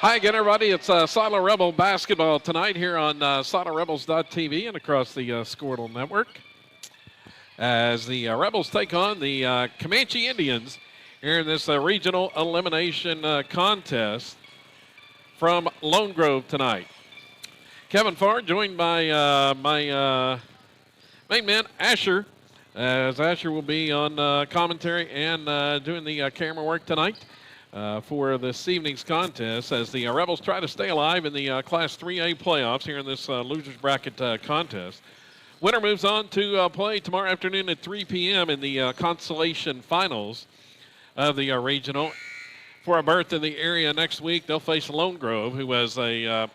Hi again, everybody. It's Silo Rebel basketball tonight here on SiloRebels.tv and across the Squirtle Network as the Rebels take on the Comanche Indians here in this regional elimination contest from Lone Grove tonight. Kevin Farr joined by my main man, Asher, as Asher will be on commentary and doing the camera work tonight. For this evening's contest as the Rebels try to stay alive in the Class 3A playoffs here in this loser's bracket contest. Winner moves on to play tomorrow afternoon at 3 p.m. in the consolation finals of the regional. For a berth in the area next week, they'll face Lone Grove, who was a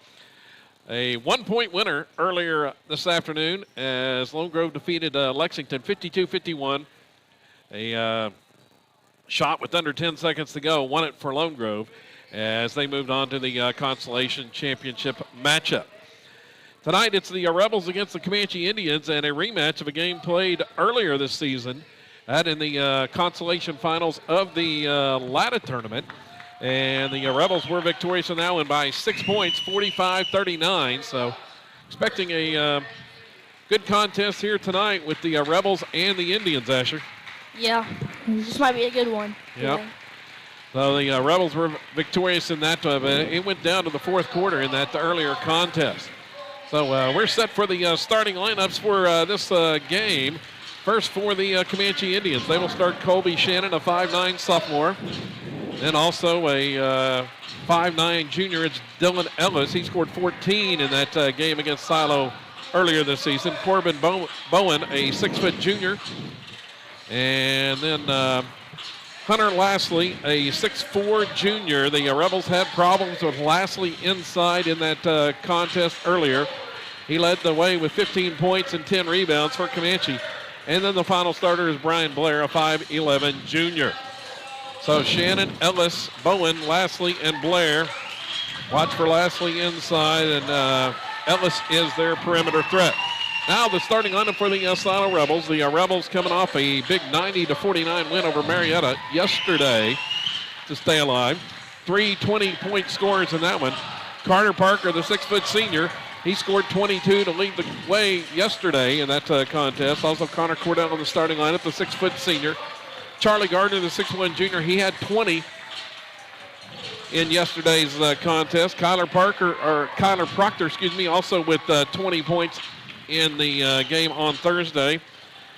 1-point winner earlier this afternoon as Lone Grove defeated Lexington 52-51. A shot with under 10 seconds to go, won it for Lone Grove as they moved on to the consolation championship matchup. Tonight it's the Rebels against the Comanche Indians and a rematch of a game played earlier this season in the consolation finals of the Latta tournament. And the Rebels were victorious in that one by 6 points, 45-39. So expecting a good contest here tonight with the Rebels and the Indians, Asher. Yeah, this might be a good one. Yep. So the Rebels were victorious in that. It went down to the fourth quarter in that earlier contest. So we're set for the starting lineups for this game. First for the Comanche Indians. They will start Colby Shannon, a 5'9 sophomore. Then also a 5'9 junior. It's Dylan Ellis. He scored 14 in that game against Silo earlier this season. Corbin Bowen, a 6-foot junior. And then Hunter Lastly, a 6'4 junior. The Rebels had problems with Lastly inside in that contest earlier. He led the way with 15 points and 10 rebounds for Comanche. And then the final starter is Brian Blair, a 5'11 junior. So Shannon, Ellis, Bowen, Lastly, and Blair. Watch for Lastly inside, and Ellis is their perimeter threat. Now the starting lineup for the Silo Rebels. The Rebels coming off a big 90-49 win over Marietta yesterday to stay alive. 3 20-point scorers in that one. Carter Parker, the 6-foot senior, he scored 22 to lead the way yesterday in that contest. Also Connor Cordell on the starting lineup, the 6-foot senior. Charlie Gardner, the 6'1 junior, he had 20 in yesterday's contest. Kyler Proctor, also with 20 points in the game on Thursday.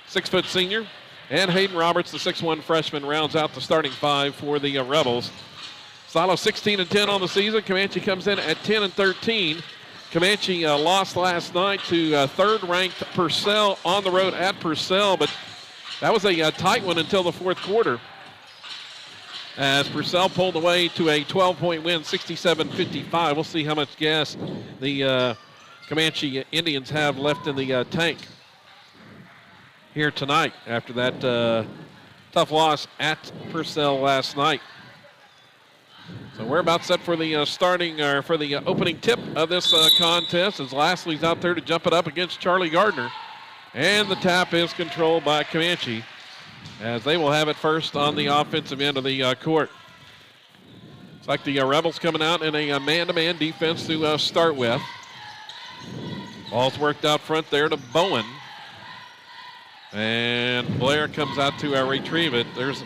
6-foot senior. And Hayden Roberts, the 6'1 freshman, rounds out the starting five for the Rebels. Silo 16-10 on the season. Comanche comes in at 10-13. Comanche lost last night to third-ranked Purcell on the road at Purcell, but that was a tight one until the fourth quarter as Purcell pulled away to a 12-point win, 67-55. We'll see how much gas the Comanche Indians have left in the tank here tonight after that tough loss at Purcell last night. So we're about set for the for the opening tip of this contest as Lastly's out there to jump it up against Charlie Gardner. And the tap is controlled by Comanche as they will have it first on the offensive end of the court. It's like the Rebels coming out in a man-to-man defense to start with. Ball's worked out front there to Bowen. And Blair comes out to retrieve it. There's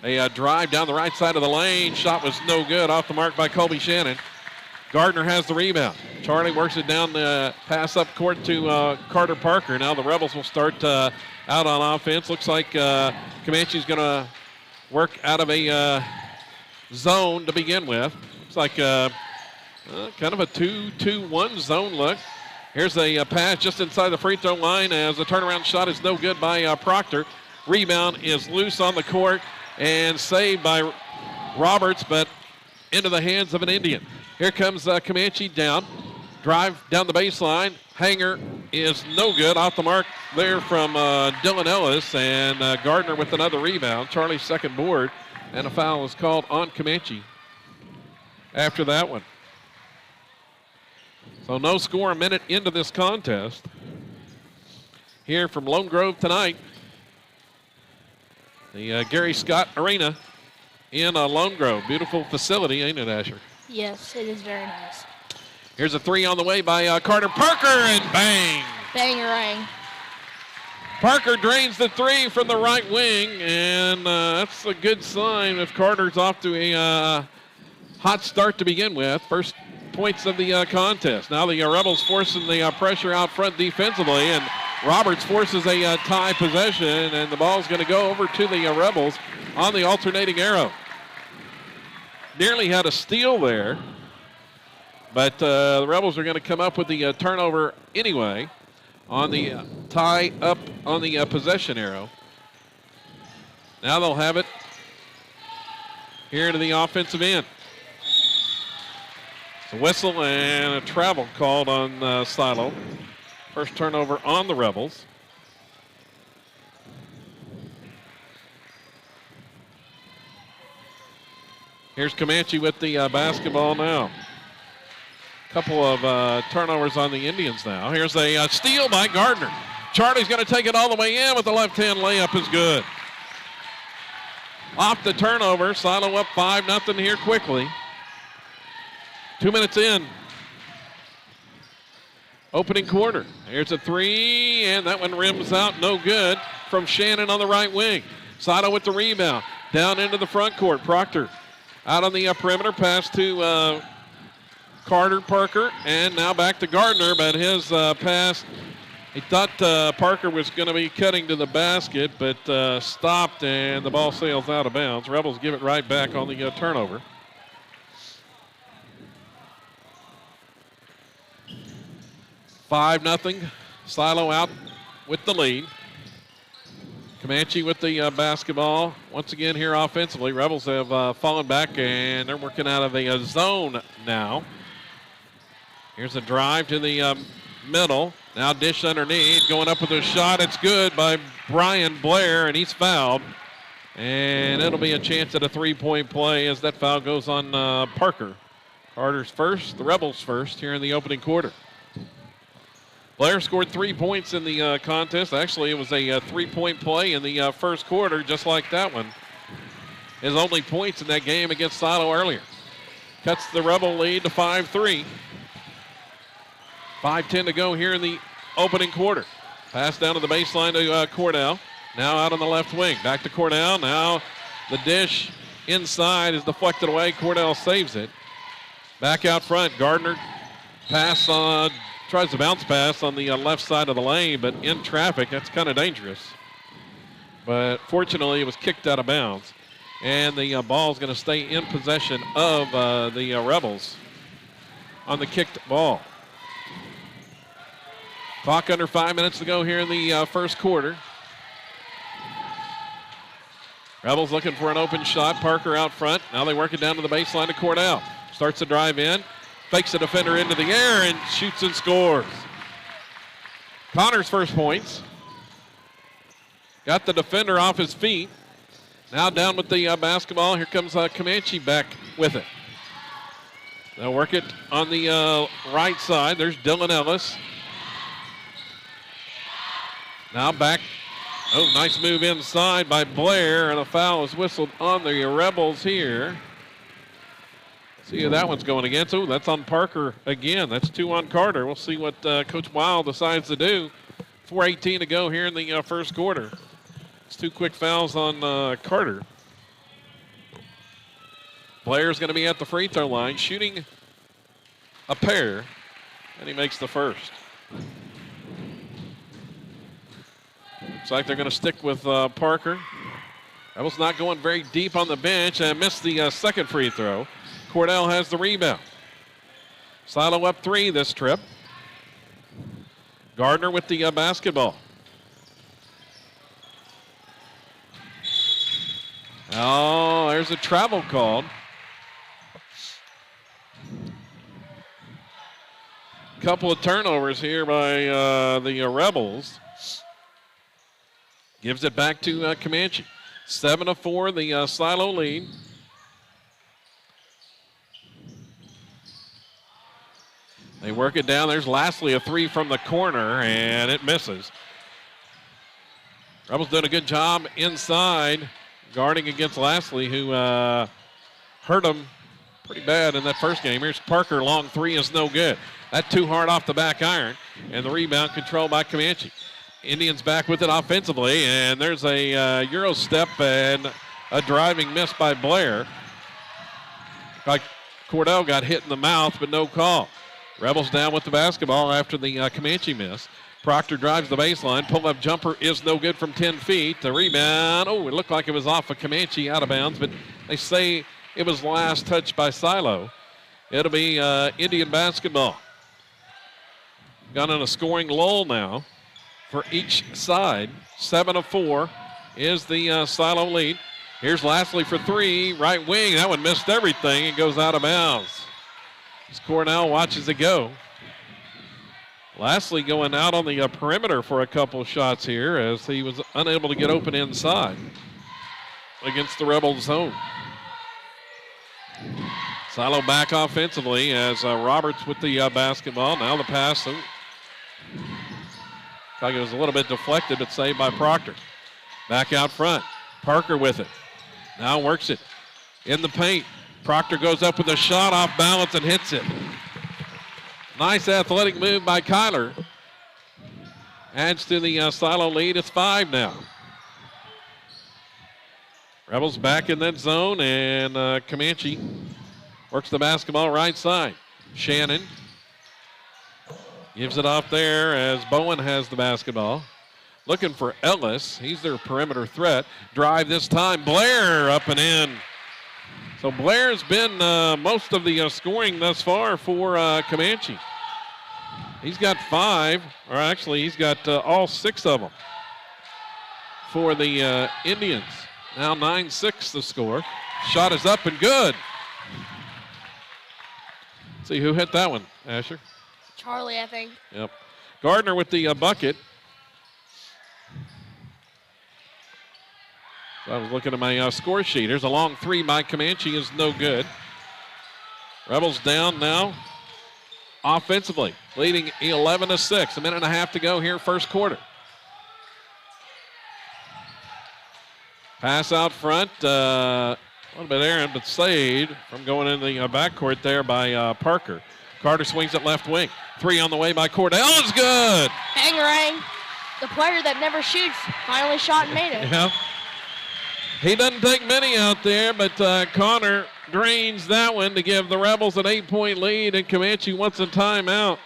a drive down the right side of the lane. Shot was no good, off the mark by Colby Shannon. Gardner has the rebound. Charlie works it down the pass up court to Carter Parker. Now the Rebels will start out on offense. Looks like Comanche's going to work out of a zone to begin with. It's like kind of a 2-2-1 zone look. Here's a pass just inside the free throw line as the turnaround shot is no good by Proctor. Rebound is loose on the court and saved by Roberts, but into the hands of an Indian. Here comes Comanche down. Drive down the baseline. Hanger is no good. Off the mark there from Dylan Ellis, and Gardner with another rebound. Charlie's second board, and a foul is called on Comanche after that one. So no score a minute into this contest. Here from Lone Grove tonight, the Gary Scott Arena in Lone Grove. Beautiful facility, ain't it, Asher? Yes, it is very nice. Here's a three on the way by Carter Parker, and bang! Bang-a-rang. Parker drains the three from the right wing, and that's a good sign if Carter's off to a hot start to begin with. First points of the contest. Now the Rebels forcing the pressure out front defensively, and Roberts forces a tie possession, and the ball's going to go over to the Rebels on the alternating arrow. Nearly had a steal there, but the Rebels are going to come up with the turnover anyway on the tie up on the possession arrow. Now they'll have it here to the offensive end. It's a whistle and a travel called on Silo. First turnover on the Rebels. Here's Comanche with the basketball now. Couple of turnovers on the Indians now. Here's a steal by Gardner. Charlie's going to take it all the way in with the left-hand layup is good. Off the turnover, Silo up 5-0 here quickly. 2 minutes in. Opening quarter. Here's a three, and that one rims out, no good, from Shannon on the right wing. Silo with the rebound. Down into the front court. Proctor out on the perimeter, pass to Carter Parker, and now back to Gardner, but his pass, he thought Parker was going to be cutting to the basket, but stopped, and the ball sails out of bounds. Rebels give it right back on the turnover. $5-0. Silo out with the lead. Comanche with the basketball. Once again here offensively, Rebels have fallen back, and they're working out of a zone now. Here's a drive to the middle. Now dish underneath. Going up with a shot. It's good by Brian Blair, and he's fouled. And it'll be a chance at a three-point play as that foul goes on Parker. Carter's first, the Rebels first here in the opening quarter. Blair scored 3 points in the contest. Actually, it was a three-point play in the first quarter, just like that one. His only points in that game against Silo earlier. Cuts the Rebel lead to 5-3. 5:10 to go here in the opening quarter. Pass down to the baseline to Cordell. Now out on the left wing. Back to Cordell. Now the dish inside is deflected away. Cordell saves it. Back out front. Gardner pass on, tries to bounce pass on the left side of the lane, but in traffic, that's kind of dangerous. But fortunately, it was kicked out of bounds. And the ball is going to stay in possession of the Rebels on the kicked ball. Clock under 5 minutes to go here in the first quarter. Rebels looking for an open shot. Parker out front. Now they work it down to the baseline to Cordell. Starts to drive in. Fakes the defender into the air and shoots and scores. Connor's first points. Got the defender off his feet. Now down with the basketball. Here comes Comanche back with it. They'll work it on the right side. There's Dylan Ellis. Now back. Oh, nice move inside by Blair, and a foul is whistled on the Rebels here. See who that one's going against. Oh, that's on Parker again. That's 2 on Carter. We'll see what Coach Wild decides to do. 4:18 to go here in the first quarter. It's 2 quick fouls on Carter. Blair's going to be at the free throw line, shooting a pair, and he makes the first. Looks like they're going to stick with Parker. Rebels not going very deep on the bench and missed the second free throw. Cordell has the rebound. Silo up 3 this trip. Gardner with the basketball. Oh, there's a travel called. Couple of turnovers here by the Rebels. Gives it back to Comanche. 7-4, the Silo lead. They work it down. There's lastly a 3 from the corner, and it misses. Rebels doing a good job inside, guarding against Lastly, who hurt him pretty bad in that first game. Here's Parker, long three is no good. That too hard off the back iron, and the rebound controlled by Comanche. Indians back with it offensively, and there's a Euro step and a driving miss by Blair. Like Cordell got hit in the mouth, but no call. Rebels down with the basketball after the Comanche miss. Proctor drives the baseline. Pull-up jumper is no good from 10 feet. The rebound, it looked like it was off of Comanche, out of bounds, but they say it was last touched by Silo. It'll be Indian basketball. Got on a scoring lull now for each side. 7 of 4 is the Silo lead. Here's Lastly for three, right wing. That one missed everything. It goes out of bounds. As Cornell watches it go. Lastly going out on the perimeter for a couple shots here as he was unable to get open inside against the Rebel zone. Silo back offensively as Roberts with the basketball. Now the pass. Like it was a little bit deflected, but saved by Proctor. Back out front. Parker with it. Now works it in the paint. Proctor goes up with a shot off balance and hits it. Nice athletic move by Kyler. Adds to the Silo lead. It's 5 now. Rebels back in that zone, and Comanche works the basketball right side. Shannon gives it off there as Bowen has the basketball. Looking for Ellis. He's their perimeter threat. Drive this time. Blair up and in. So Blair's been most of the scoring thus far for Comanche. He's got 5, or actually he's got all 6 of them for the Indians. Now 9-6 the score. Shot is up and good. See who hit that one, Asher? Charlie, I think. Yep. Gardner with the bucket. So I was looking at my score sheet. There's a long three by Comanche is no good. Rebels down now offensively, leading 11-6. A minute and a half to go here, first quarter. Pass out front. A little bit errant, but saved from going in the backcourt there by Parker. Carter swings it left wing. Three on the way by Cordell is good. Bangarang, the player that never shoots, finally shot and made it. Yeah. He doesn't take many out there, but Connor drains that one to give the Rebels an 8-point lead, and Comanche wants a timeout.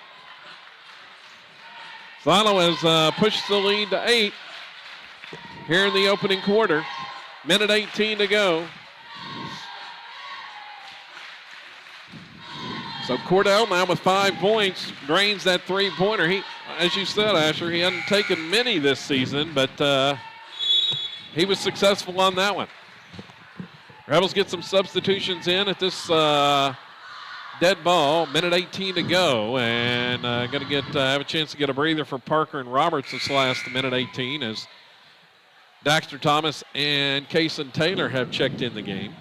Silo has pushed the lead to 8 here in the opening quarter. Minute 18 to go. So Cordell now with 5 points drains that three-pointer. He, as you said, Asher, he hasn't taken many this season, but he was successful on that one. Rebels get some substitutions in at this dead ball. Minute 18 to go, and going to get have a chance to get a breather for Parker and Roberts this last minute 18 as Daxter Thomas and Kaysen Taylor have checked in the game.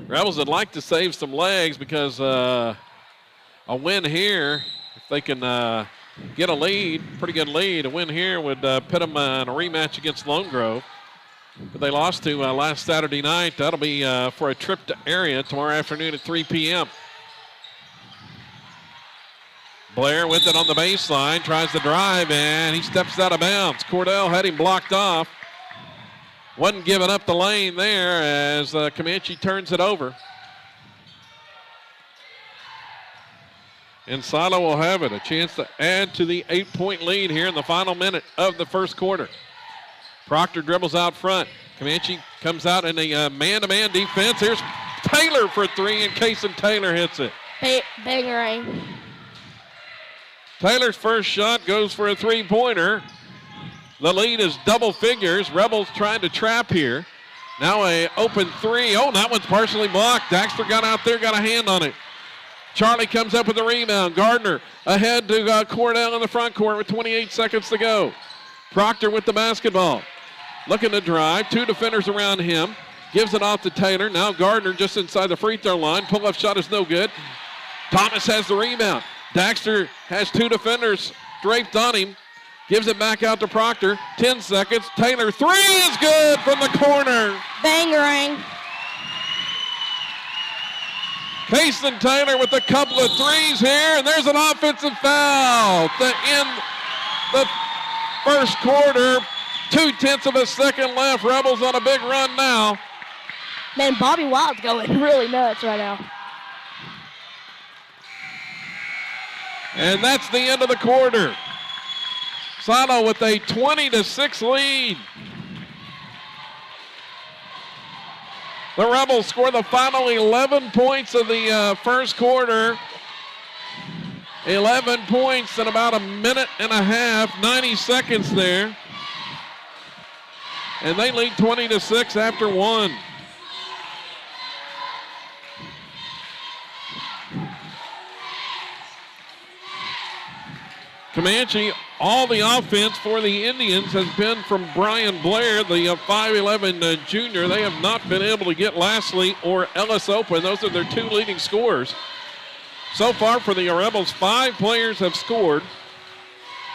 Rebels would like to save some legs because a win here, if they can get a lead, pretty good lead, a win here would put them in a rematch against Lone Grove. But they lost to last Saturday night. That'll be for a trip to area tomorrow afternoon at 3 p.m. Blair with it on the baseline, tries to drive, and he steps out of bounds. Cordell had him blocked off. Wasn't giving up the lane there as Comanche turns it over. And Silo will have it, a chance to add to the 8-point lead here in the final minute of the first quarter. Proctor dribbles out front. Comanche comes out in a man-to-man defense. Here's Taylor for three, and Kaysen Taylor hits it. Bangarang. Taylor's first shot goes for a three-pointer. The lead is double figures. Rebels trying to trap here. Now a open three. Oh, that one's partially blocked. Daxter got out there, got a hand on it. Charlie comes up with the rebound. Gardner ahead to Cordell in the front court with 28 seconds to go. Proctor with the basketball. Looking to drive. 2 defenders around him. Gives it off to Taylor. Now Gardner just inside the free throw line. Pull-up shot is no good. Thomas has the rebound. Daxter has 2 defenders draped on him. Gives it back out to Proctor. 10 seconds. Taylor, three is good from the corner. Bang-a-rang. Kason Taylor with a couple of threes here, and there's an offensive foul to end the first quarter. 0.2 of a second left. Rebels on a big run now. Man, Bobby Wild's going really nuts right now. And that's the end of the quarter. Silo with a 20-6 lead. The Rebels score the final 11 points of the first quarter. 11 points in about a minute and a half, 90 seconds there. And they lead 20-6 after one. Comanche, all the offense for the Indians has been from Brian Blair, the 5'11 junior. They have not been able to get Lastly or Ellis open. Those are their two leading scorers. So far for the Rebels, 5 players have scored.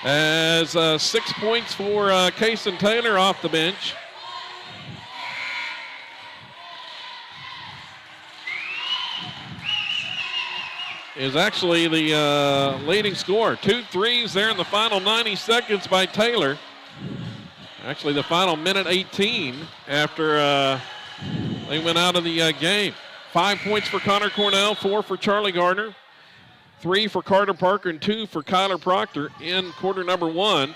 As 6 points for Kason Taylor off the bench. Is actually the leading scorer. 2 threes there in the final 90 seconds by Taylor. Actually the final minute 18 after they went out of the game. 5 points for Connor Cornell, 4 for Charlie Gardner, 3 for Carter Parker, and 2 for Kyler Proctor in quarter number 1.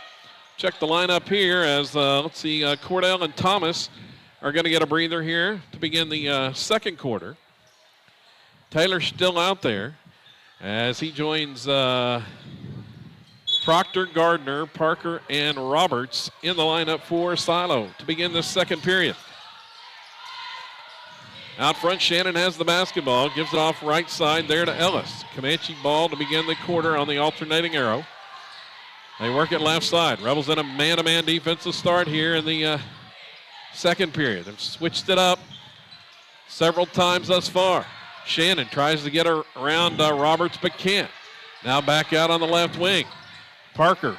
Check the lineup here as, let's see, Cordell and Thomas are going to get a breather here to begin the second quarter. Taylor's still out there as he joins Proctor, Gardner, Parker, and Roberts in the lineup for Silo to begin this second period. Out front, Shannon has the basketball, gives it off right side there to Ellis. Comanche ball to begin the quarter on the alternating arrow. They work it left side. Rebels in a man-to-man defensive start here in the second period. They've switched it up several times thus far. Shannon tries to get around Roberts, but can't. Now back out on the left wing. Parker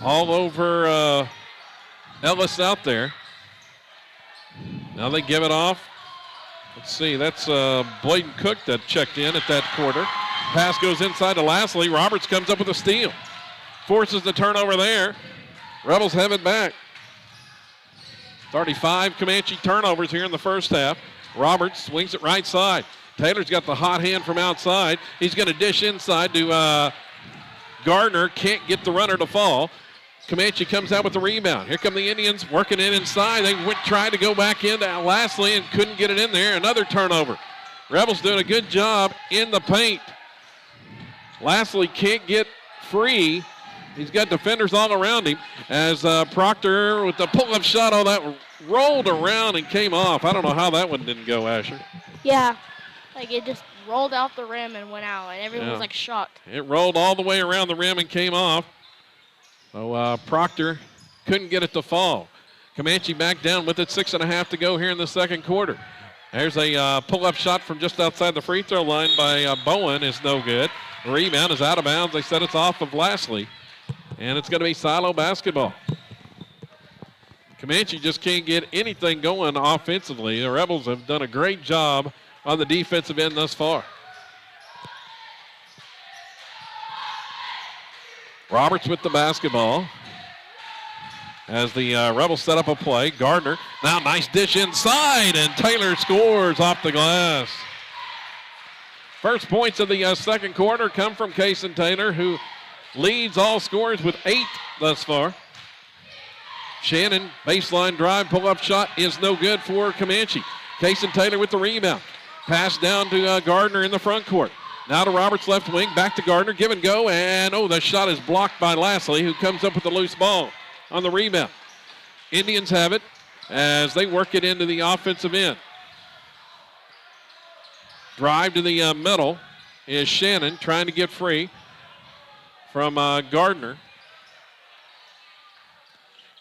all over Ellis out there. Now they give it off. Let's see, that's Bladen Cook that checked in at that quarter. Pass goes inside to Lastly. Roberts comes up with a steal. Forces the turnover there. Rebels have it back. 35 Comanche turnovers here in the first half. Roberts swings it right side. Taylor's got the hot hand from outside. He's going to dish inside to Gardner. Can't get the runner to fall. Comanche comes out with the rebound. Here come the Indians working it inside. They tried to go back into Lastly and couldn't get it in there. Another turnover. Rebels doing a good job in the paint. Lastly can't get free. He's got defenders all around him as Proctor with the pull-up shot. Oh, that rolled around and came off. I don't know how that one didn't go, Asher. Yeah, like it just rolled off the rim and went out, and everyone was like shocked. It rolled all the way around the rim and came off. So Proctor couldn't get it to fall. Comanche back down with it, 6.5 to go here in the second quarter. There's a pull-up shot from just outside the free throw line by Bowen. Is no good. The rebound is out of bounds. They said it's off of Lastly. And it's going to be Silo basketball. Comanche just can't get anything going offensively. The Rebels have done a great job on the defensive end thus far. Roberts with the basketball as the Rebels set up a play. Gardner, now nice dish inside, and Taylor scores off the glass. First points of the second quarter come from Kason Taylor, who leads all scorers with 8 thus far. Shannon, baseline drive, pull-up shot is no good for Comanche. Kason Taylor with the rebound. Pass down to Gardner in the front court. Now to Roberts left wing, back to Gardner, give and go, and the shot is blocked by Lastly, who comes up with the loose ball on the rebound. Indians have it as they work it into the offensive end. Drive to the middle is Shannon trying to get free from Gardner.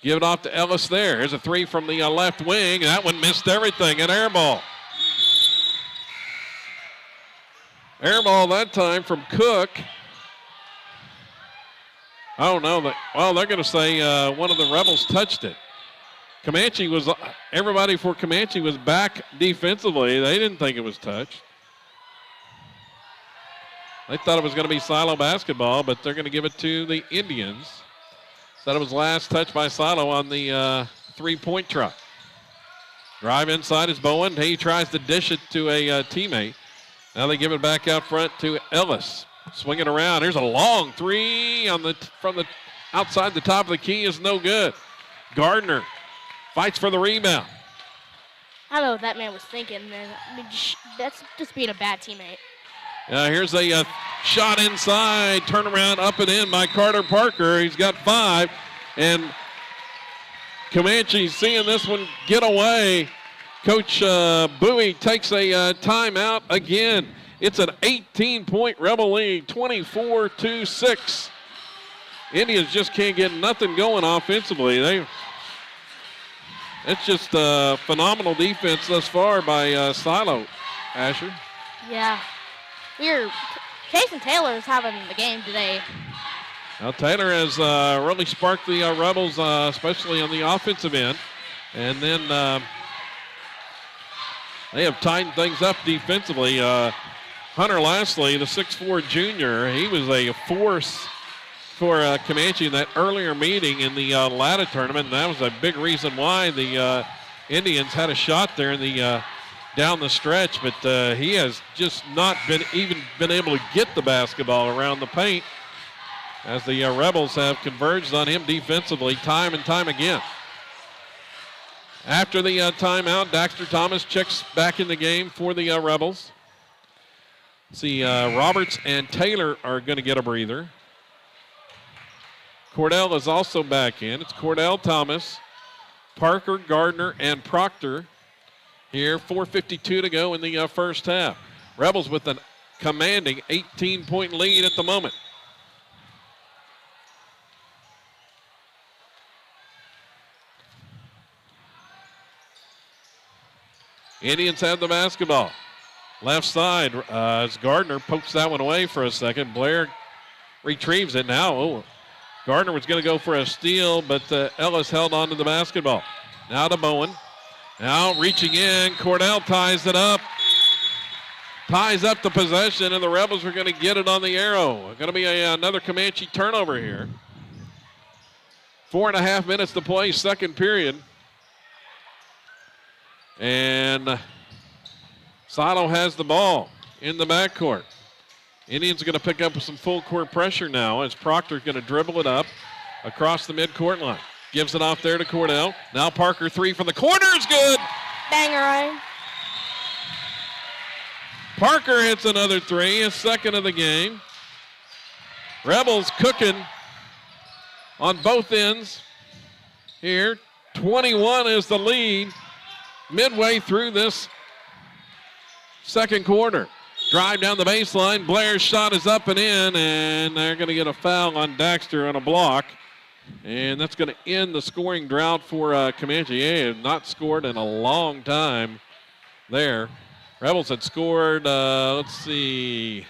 Give it off to Ellis there. Here's a three from the left wing. That one missed everything. An air ball. Air ball that time from Cook. Oh, no. Well, they're going to say one of the Rebels touched it. Everybody for Comanche was back defensively. They didn't think it was touched. They thought it was going to be Silo basketball, but they're going to give it to the Indians. Said it was last touched by Silo on the three-point try. Drive inside is Bowen. He tries to dish it to a teammate. Now they give it back out front to Ellis. Swing it around. Here's a long three from the outside the top of the key is no good. Gardner fights for the rebound. I don't know what that man was thinking, man. I mean, that's just being a bad teammate. Here's a shot inside. Turnaround up and in by Carter Parker. He's got 5. And Comanche seeing this one get away. Coach Bowie takes a timeout again. It's an 18-point Rebel lead, 24-6. Indians just can't get nothing going offensively. It's just a phenomenal defense thus far by Silo, Asher. Yeah. Jason Taylor is having the game today. Now Taylor has really sparked the Rebels, especially on the offensive end. And then they have tightened things up defensively. Hunter Lastly, the 6'4 junior, he was a force for Comanche in that earlier meeting in the Latta tournament. And that was a big reason why the Indians had a shot there in the down the stretch. But he has just not been able to get the basketball around the paint, as the Rebels have converged on him defensively time and time again. After the timeout, Daxter Thomas checks back in the game for the Rebels. See, Roberts and Taylor are going to get a breather. Cordell is also back in. It's Cordell, Thomas, Parker, Gardner, and Proctor here. 4:52 to go in the first half. Rebels with a commanding 18-point lead at the moment. Indians have the basketball. Left side as Gardner pokes that one away for a second. Blair retrieves it now. Oh, Gardner was going to go for a steal, but Ellis held on to the basketball. Now to Bowen. Now reaching in. Cordell ties it up. Ties up the possession, and the Rebels are going to get it on the arrow. Going to be another Comanche turnover here. 4.5 minutes to play, second period. And Silo has the ball in the backcourt. Indians are going to pick up some full court pressure now as Proctor's going to dribble it up across the midcourt line. Gives it off there to Cordell. Now Parker, 3 from the corner is good. Banger, Ryan. Parker hits another 3, his second of the game. Rebels cooking on both ends here. 21 is the lead midway through this second quarter. Drive down the baseline. Blair's shot is up and in, and they're going to get a foul on Daxter on a block. And that's going to end the scoring drought for Comanche. They have not scored in a long time there. Rebels had scored, 18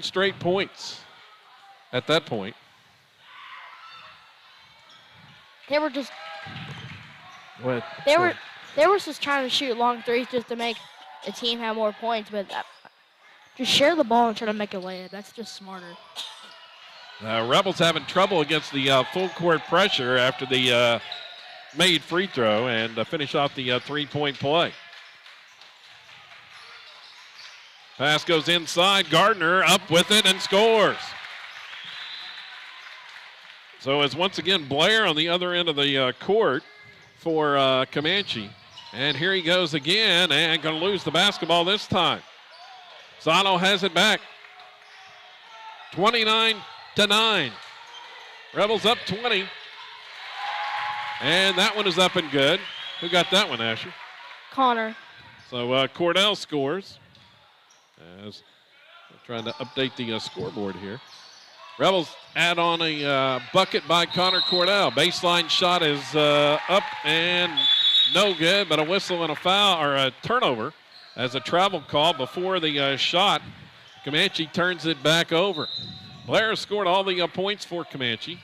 straight points at that point. They were just What? they were just trying to shoot long threes just to make the team have more points, but just share the ball and try to make a layup. That's just smarter. Rebels having trouble against the full court pressure after the made free throw and finish off the 3-point play. Pass goes inside. Gardner up with it and scores. So it's once again Blair on the other end of the court for Comanche. And here he goes again and going to lose the basketball this time. Silo has it back. 29-9. Rebels up 20. And that one is up and good. Who got that one, Asher? Connor. So Cordell scores. As I'm trying to update the scoreboard here. Rebels add on a bucket by Connor Cordell. Baseline shot is up and no good, but a whistle and a foul, or a turnover as a travel call before the shot. Comanche turns it back over. Blair scored all the points for Comanche.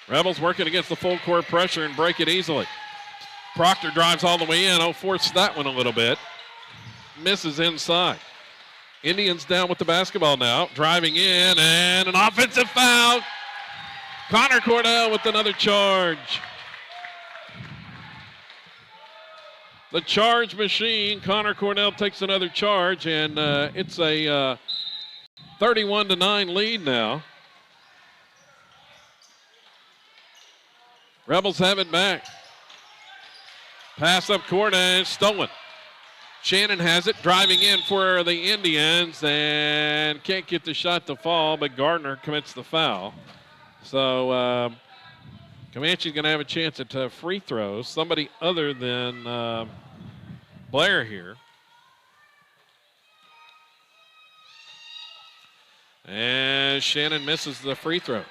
Rebels working against the full court pressure and break it easily. Proctor drives all the way in. Forced that one a little bit. Misses inside. Indians down with the basketball now. Driving in and an offensive foul. Connor Cornell with another charge. The charge machine. Connor Cornell takes another charge, and it's a 31-9 lead now. Rebels have it back. Pass up court and stolen. Shannon has it, driving in for the Indians, and can't get the shot to fall, but Gardner commits the foul. So Comanche's going to have a chance at free throws. Somebody other than Blair here. And Shannon misses the free throw.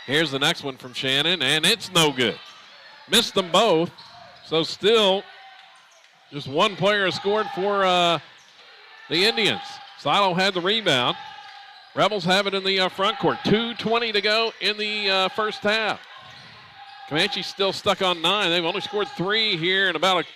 Here's the next one from Shannon, and it's no good. Missed them both, so still just one player scored for the Indians. Silo had the rebound. Rebels have it in the front court. 2:20 to go in the first half. Comanche still stuck on 9. They've only scored 3 here in about a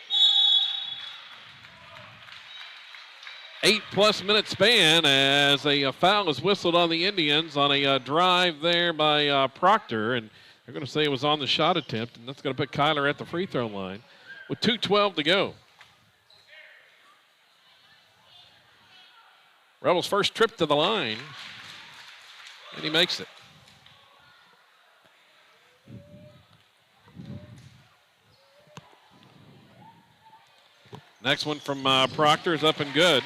8+ minute span as a foul is whistled on the Indians on a drive there by Proctor, and they're going to say it was on the shot attempt, and that's going to put Kyler at the free throw line with 2:12 to go. Rebels' first trip to the line, and he makes it. Next one from Proctor is up and good.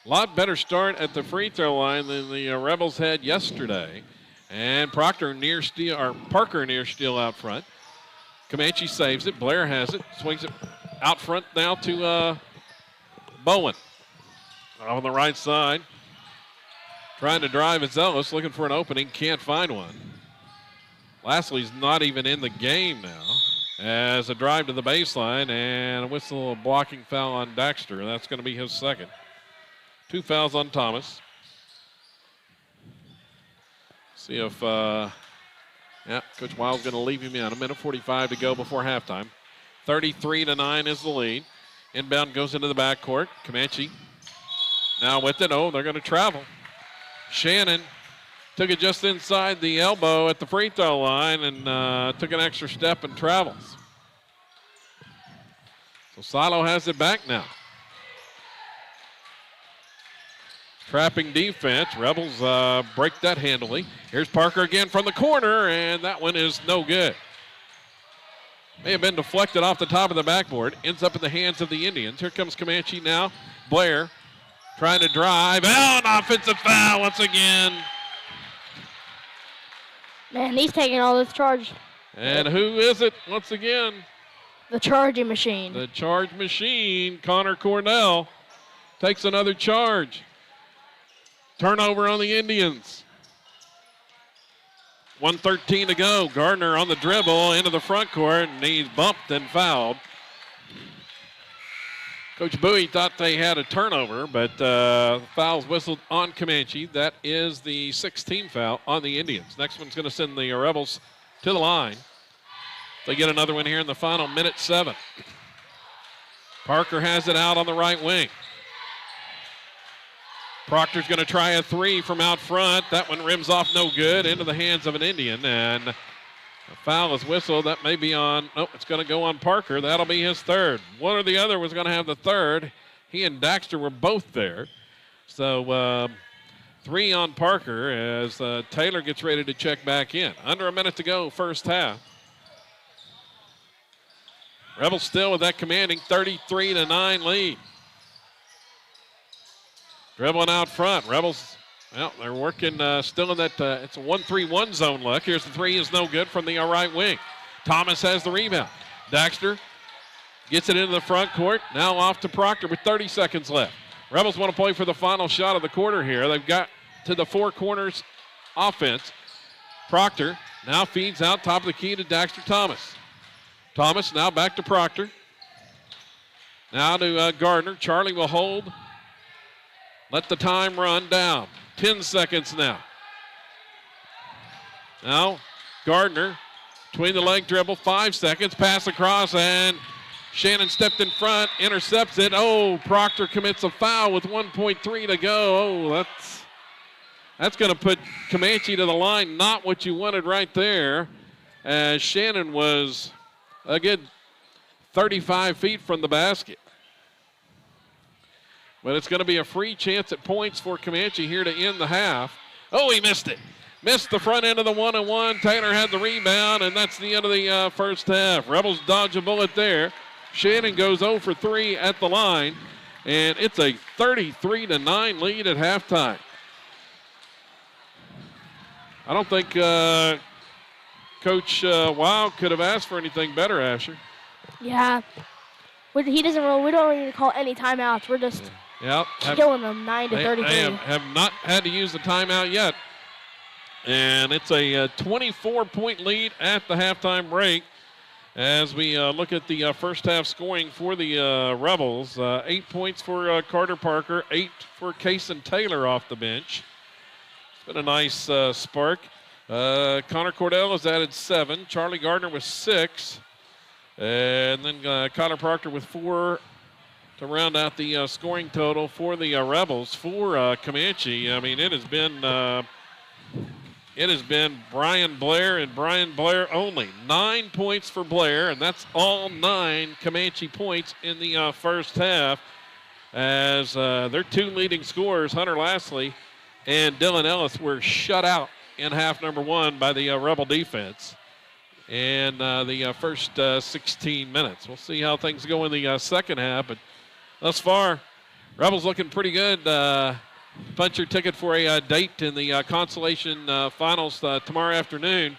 A lot better start at the free throw line than the Rebels had yesterday. And Parker near steal out front. Comanche saves it. Blair has it. Swings it out front now to Bowen. On the right side. Trying to drive is Ellis. Looking for an opening. Can't find one. Lastly's not even in the game now. As a drive to the baseline and a whistle, blocking foul on Daxter. That's going to be his second. 2 fouls on Thomas. See if, Coach Wild's going to leave him in. 1:45 to go before halftime. 33-9 is the lead. Inbound goes into the backcourt. Comanche now with it. Oh, they're going to travel. Shannon took it just inside the elbow at the free throw line and took an extra step and travels. So Silo has it back now. Trapping defense. Rebels break that handily. Here's Parker again from the corner, and that one is no good. May have been deflected off the top of the backboard. Ends up in the hands of the Indians. Here comes Comanche now. Blair trying to drive. Oh, an offensive foul once again. Man, he's taking all this charge. And who is it once again? The charging machine. The charge machine, Connor Cornell, takes another charge. Turnover on the Indians. 1:13 to go. Gardner on the dribble into the front court, and he's bumped and fouled. Coach Bowie thought they had a turnover, but fouls whistled on Comanche. That is the 16th foul on the Indians. Next one's going to send the Rebels to the line. They get another one here in the final minute 7. Parker has it out on the right wing. Proctor's going to try a 3 from out front. That one rims off no good into the hands of an Indian, and a foul is whistled. That may be on, it's going to go on Parker. That'll be his third. One or the other was going to have the third. He and Daxter were both there. So 3 on Parker as Taylor gets ready to check back in. Under a minute to go, first half. Rebels still with that commanding 33-9 lead. Dribbling out front. Rebels, they're working still in that, it's a 1-3-1 zone look. Here's the 3 is no good from the right wing. Thomas has the rebound. Daxter gets it into the front court. Now off to Proctor with 30 seconds left. Rebels want to play for the final shot of the quarter here. They've got to the 4 corners offense. Proctor now feeds out top of the key to Daxter Thomas. Thomas now back to Proctor. Now to Gardner. Charlie will hold. Let the time run down. 10 seconds now. Now Gardner between the leg dribble. 5 seconds. Pass across and Shannon stepped in front. Intercepts it. Oh, Proctor commits a foul with 1.3 to go. Oh, that's going to put Comanche to the line. Not what you wanted right there, as Shannon was a good 35 feet from the basket. But it's going to be a free chance at points for Comanche here to end the half. Oh, he missed it. Missed the front end of the 1-on-1. Taylor had the rebound, and that's the end of the first half. Rebels dodge a bullet there. Shannon goes 0 for 3 at the line, and it's a 33-9 lead at halftime. I don't think Coach Wild could have asked for anything better, Asher. Yeah. We don't really call any timeouts. We're just killing them 9 to 33. They have not had to use the timeout yet. And it's a 24-point lead at the halftime break as we look at the first half scoring for the Rebels. 8 points for Carter Parker, 8 for Kason Taylor off the bench. It's been a nice spark. Connor Cordell has added 7. Charlie Gardner with 6. And then Connor Proctor with 4 to round out the scoring total for the Rebels. For Comanche, I mean, it has been Brian Blair and Brian Blair only. 9 points for Blair, and that's all 9 Comanche points in the first half, as their 2 leading scorers, Hunter Lashley and Dylan Ellis, were shut out in half number 1 by the Rebel defense in the first 16 minutes. We'll see how things go in the second half, but thus far, Rebels looking pretty good. Punch your ticket for a date in the consolation finals tomorrow afternoon.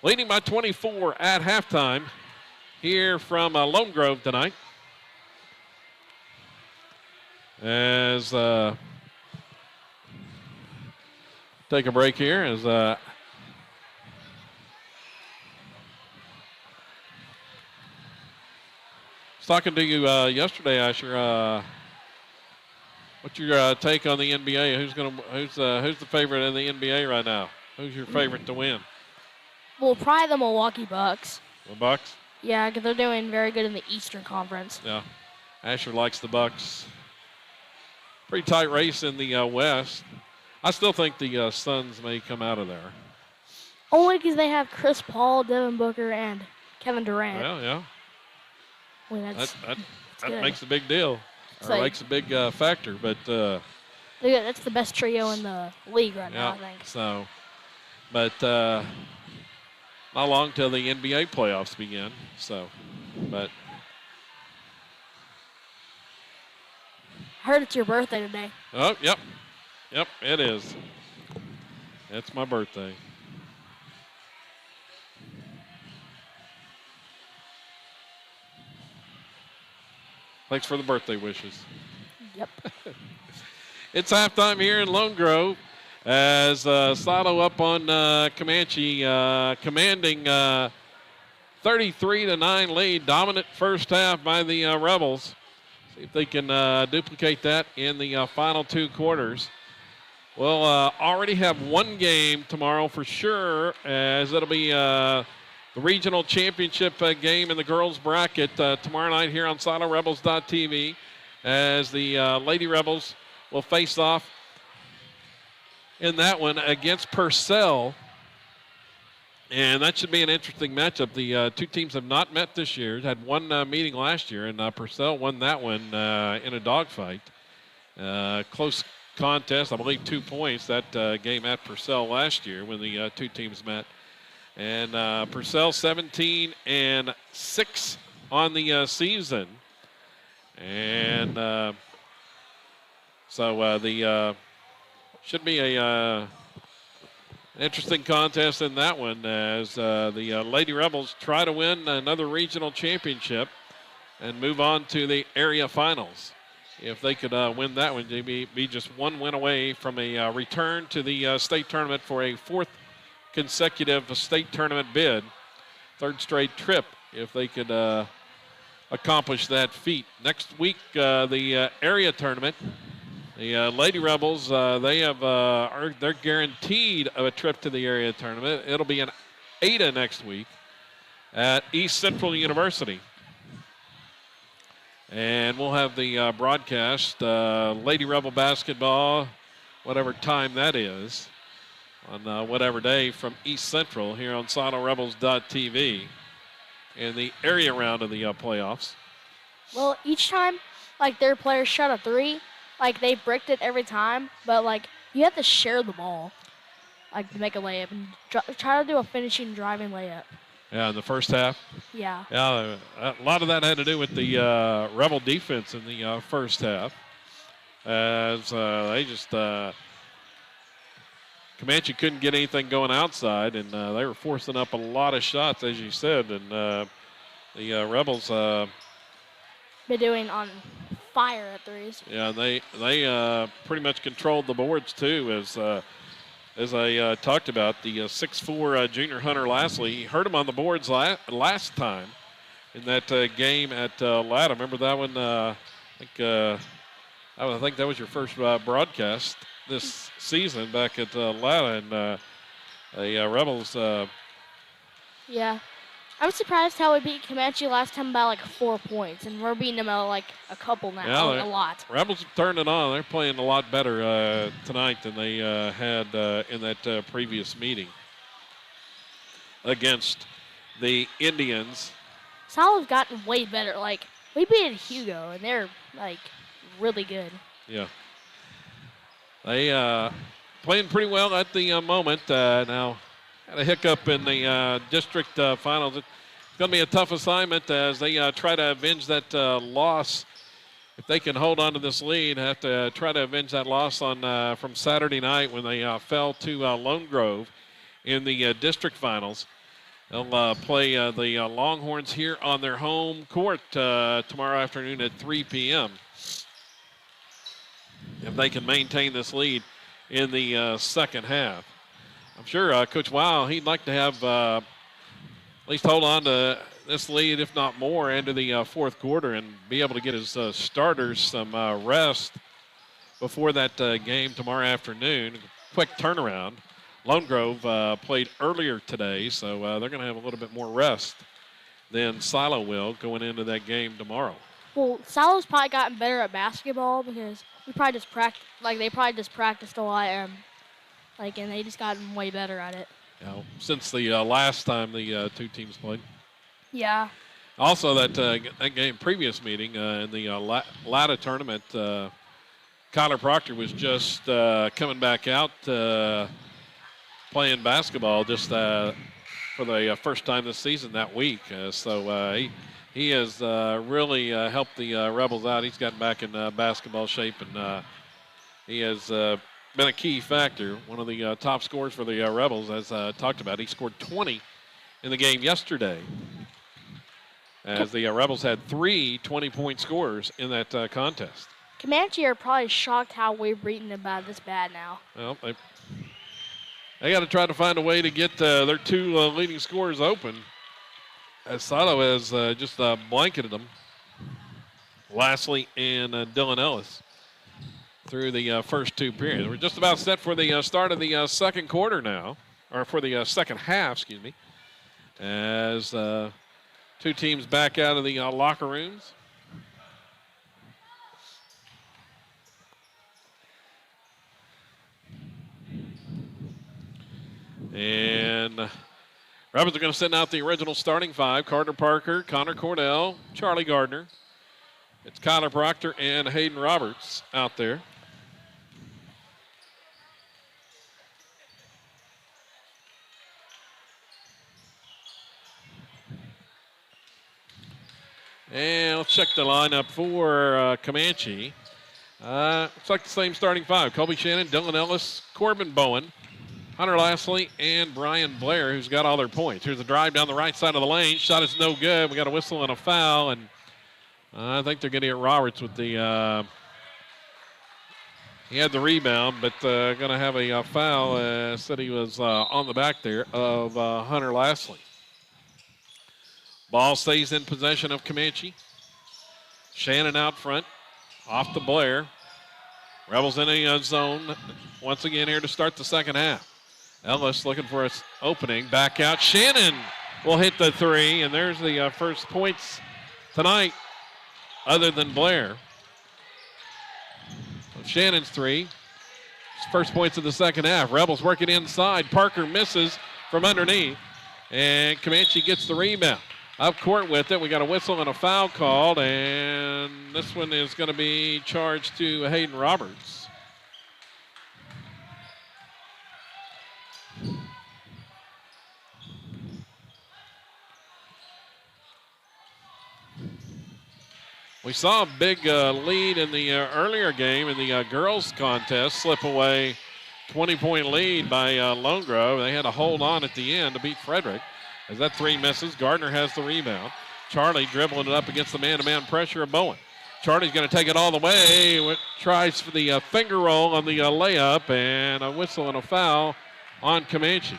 Leading by 24 at halftime here from Lone Grove tonight. As take a break here as was talking to you yesterday, Asher. What's your take on the NBA? Who's the favorite in the NBA right now? Who's your favorite to win? Well, probably the Milwaukee Bucks. The Bucks? Yeah, because they're doing very good in the Eastern Conference. Yeah, Asher likes the Bucks. Pretty tight race in the West. I still think the Suns may come out of there. Only because they have Chris Paul, Devin Booker, and Kevin Durant. Well, yeah. Well, that makes a big deal. Or makes a big factor, but that's the best trio in the league right now, I think. So, but not long till the NBA playoffs begin. So, but I heard it's your birthday today. Oh, yep, it is. It's my birthday. Thanks for the birthday wishes. Yep. It's halftime here in Lone Grove as Silo up on Comanche, commanding 33-9 lead. Dominant first half by the Rebels. See if they can duplicate that in the final 2 quarters. We'll already have 1 game tomorrow for sure, as it'll be the regional championship game in the girls bracket tomorrow night here on SiloRebels.tv, as the Lady Rebels will face off in that one against Purcell. And that should be an interesting matchup. The 2 teams have not met this year. Had 1 meeting last year, and Purcell won that one in a dogfight. Close contest, I believe 2 points, that game at Purcell last year when the 2 teams met. And Purcell 17-6 on the season. And so the should be a interesting contest in that one, as the Lady Rebels try to win another regional championship and move on to the area finals. If they could win that one, they'd be just 1 win away from a return to the state tournament for a 4th consecutive state tournament bid, third straight trip if they could accomplish that feat. Next week, the area tournament. The Lady Rebels, they're guaranteed a trip to the area tournament. It'll be in Ada next week at East Central University. And we'll have the broadcast, Lady Rebel basketball, whatever time that is, on whatever day from East Central here on SiloRebels.tv in the area round of the playoffs. Well, each time, like, their players shot a three, like, they bricked it every time, but, like, you have to share the ball, like, to make a layup and try to do a finishing driving layup. Yeah, in the first half. Yeah. Yeah, a lot of that had to do with the Rebel defense in the first half, as they just Comanche couldn't get anything going outside, and they were forcing up a lot of shots, as you said, and the Rebels. Been doing on fire at threes. Yeah, they pretty much controlled the boards too, as I talked about. The 6'4" junior Hunter Lastly, he hurt him on the boards last time in that game at Latta. Remember that one? I think that was your first broadcast this season back at Latta, and the Rebels. Yeah. I'm surprised how we beat Comanche last time by like 4 points, and we're beating them by like a couple now, yeah, a lot. Rebels have turned it on. They're playing a lot better tonight than they had in that previous meeting against the Indians. Silo's gotten way better. Like, we beat Hugo, and they're like really good. Yeah. They playing pretty well at the moment. Now, had a hiccup in the district finals. It's going to be a tough assignment as they try to avenge that loss. If they can hold on to this lead, have to try to avenge that loss on from Saturday night when they fell to Lone Grove in the district finals. They'll play the Longhorns here on their home court tomorrow afternoon at 3 p.m. if they can maintain this lead in the second half. I'm sure Coach Wow, he'd like to have at least hold on to this lead, if not more, into the fourth quarter and be able to get his starters some rest before that game tomorrow afternoon. Quick turnaround. Lone Grove played earlier today, so they're going to have a little bit more rest than Silo will going into that game tomorrow. Well, Silo's probably gotten better at basketball because we probably just they probably just practiced a lot, and they just gotten way better at it. You know, since the last time the two teams played. Yeah. Also, that game previous meeting in the Latta tournament, Kyler Proctor was just coming back out playing basketball just for the first time this season that week. So he has really helped the Rebels out. He's gotten back in basketball shape, and he has been a key factor, one of the top scorers for the Rebels, as talked about. He scored 20 in the game yesterday, as the Rebels had 3 20-point scorers in that contest. Comanche are probably shocked how we've beaten them by this bad now. Well, they got to try to find a way to get their 2 leading scorers open, as Silo has just blanketed them, Lastly and Dylan Ellis, through the first 2 periods. We're just about set for the start of the second quarter now, or for the second half, excuse me, as 2 teams back out of the locker rooms. And Rebels are going to send out the original starting 5. Carter Parker, Connor Cordell, Charlie Gardner. It's Kyler Proctor and Hayden Roberts out there. And let's check the lineup for Comanche. Looks like the same starting 5. Colby Shannon, Dylan Ellis, Corbin Bowen, Hunter Lastly, and Brian Blair, who's got all their points. Here's a drive down the right side of the lane. Shot is no good. We got a whistle and a foul, and I think they're going to get Roberts with the He had the rebound, but going to have a foul. Said he was on the back there of Hunter Lastly. Ball stays in possession of Comanche. Shannon out front, off to Blair. Rebels in a zone once again here to start the second half. Ellis looking for an opening. Back out. Shannon will hit the three, and there's the first points tonight other than Blair. So Shannon's three. First points of the second half. Rebels working inside. Parker misses from underneath, and Comanche gets the rebound. Up court with it. We got a whistle and a foul called, and this one is going to be charged to Hayden Roberts. We saw a big lead in the earlier game in the girls contest slip away. 20-point lead by Lone Grove. They had to hold on at the end to beat Frederick. As that three misses, Gardner has the rebound. Charlie dribbling it up against the man-to-man pressure of Bowen. Charlie's going to take it all the way. Tries for the finger roll on the layup, and a whistle and a foul on Comanche.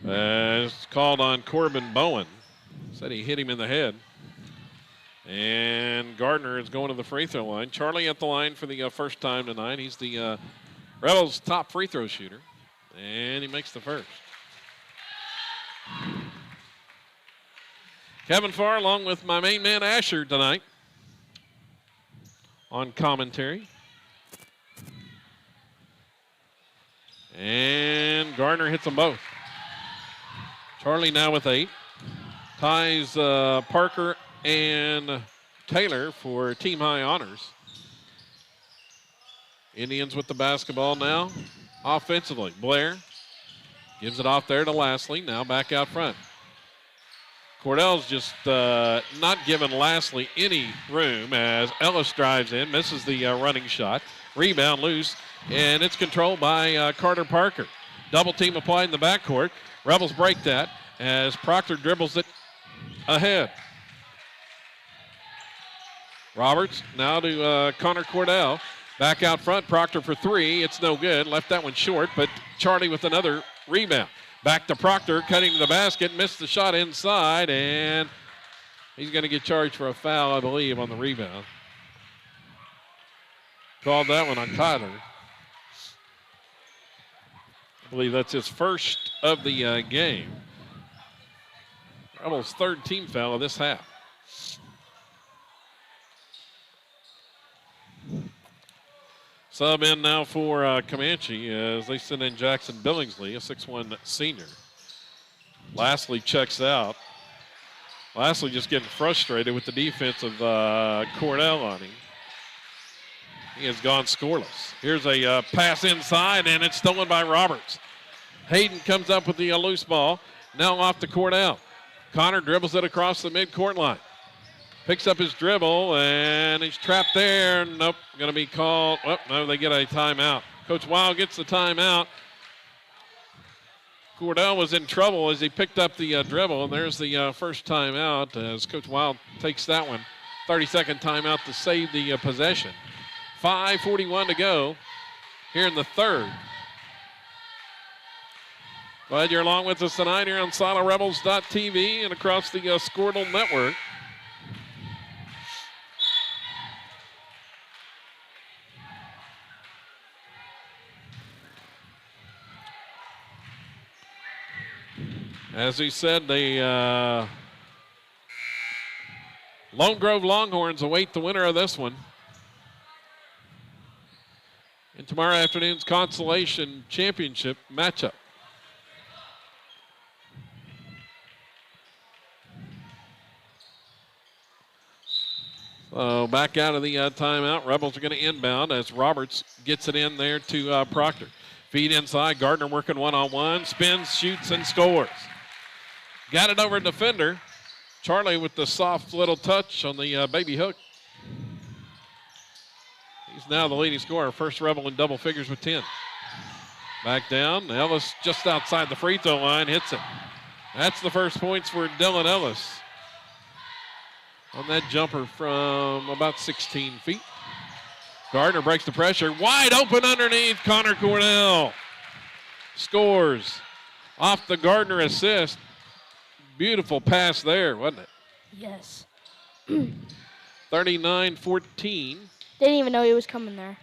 It's called on Corbin Bowen. Said he hit him in the head. And Gardner is going to the free throw line. Charlie at the line for the first time tonight. He's the Rebels' top free throw shooter. And he makes the first. Kevin Farr along with my main man Asher tonight on commentary. And Gardner hits them both. Charlie now with 8. Ties Parker and Taylor for team high honors. Indians with the basketball now. Offensively, Blair gives it off there to Lastly. Now back out front. Cordell's just not giving Lastly any room as Ellis drives in, misses the running shot. Rebound loose, and it's controlled by Carter Parker. Double team applied in the backcourt. Rebels break that as Proctor dribbles it ahead. Roberts now to Connor Cordell. Back out front, Proctor for three. It's no good. Left that one short, but Charlie with another rebound. Back to Proctor, cutting to the basket, missed the shot inside, and he's going to get charged for a foul, I believe, on the rebound. Called that one on Tyler. I believe that's his first of the game. Rebels' third team foul of this half. Sub in now for Comanche as they send in Jackson Billingsley, a 6'1 senior. Lastly checks out. Lastly just getting frustrated with the defense of Cordell on him. He has gone scoreless. Here's a pass inside, and it's stolen by Roberts. Hayden comes up with the loose ball. Now off to Cordell. Connor dribbles it across the midcourt line. Picks up his dribble, and he's trapped there. Nope, going to be called. Oh, no, they get a timeout. Coach Weil gets the timeout. Cordell was in trouble as he picked up the dribble, and there's the first timeout as Coach Weil takes that one. 30-second timeout to save the possession. 5:41 to go here in the third. Glad you're along with us tonight here on SoloRebels.tv and across the Squirtle Network. As he said, the Lone Grove Longhorns await the winner of this one in tomorrow afternoon's Consolation Championship matchup. So back out of the timeout. Rebels are going to inbound as Roberts gets it in there to Proctor. Feed inside. Gardner working one-on-one. Spins, shoots, and scores. Got it over to defender. Charlie with the soft little touch on the baby hook. He's now the leading scorer. First Rebel in double figures with 10. Back down. Ellis just outside the free throw line. Hits it. That's the first points for Dylan Ellis on that jumper from about 16 feet. Gardner breaks the pressure. Wide open underneath. Connor Cornell scores off the Gardner assist. Beautiful pass there, wasn't it? Yes. 39-14. Didn't even know he was coming there.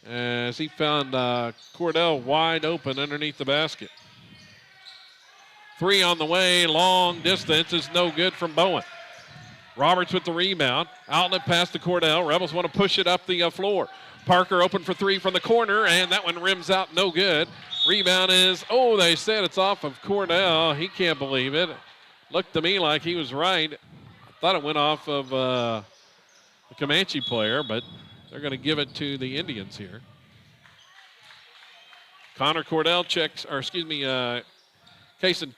As he found Cordell wide open underneath the basket. 3 on the way, long distance is no good from Bowen. Roberts with the rebound. Outlet pass to Cordell. Rebels want to push it up the floor. Parker open for 3 from the corner, and that one rims out no good. Rebound is, they said it's off of Cordell. He can't believe it. Looked to me like he was right. I thought it went off of the Comanche player, but they're going to give it to the Indians here. Connor Cordell checks, Kason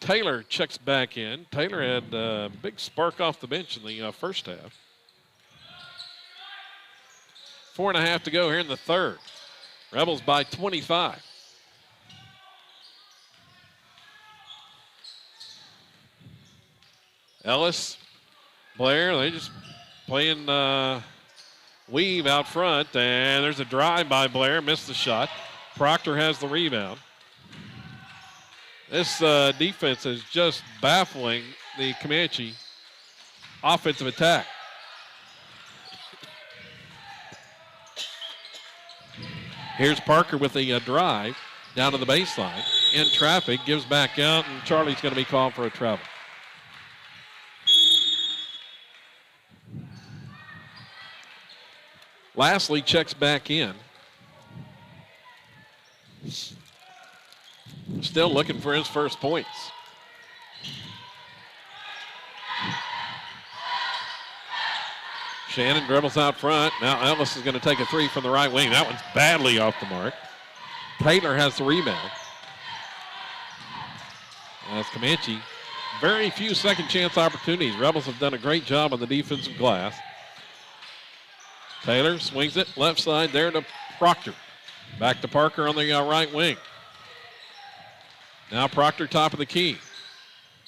Taylor checks back in. Taylor had a big spark off the bench in the first half. 4.5 to go here in the third. Rebels by 25. Ellis, Blair, they just playing weave out front, and there's a drive by Blair, missed the shot. Proctor has the rebound. This defense is just baffling the Comanche offensive attack. Here's Parker with a drive down to the baseline. In traffic, gives back out, and Charlie's going to be called for a travel. Lastly checks back in. Still looking for his first points. Shannon dribbles out front. Now Ellis is going to take a 3 from the right wing. That one's badly off the mark. Taylor has the rebound. As Comanche, very few second chance opportunities. Rebels have done a great job on the defensive glass. Taylor swings it left side there to Proctor. Back to Parker on the right wing. Now Proctor top of the key.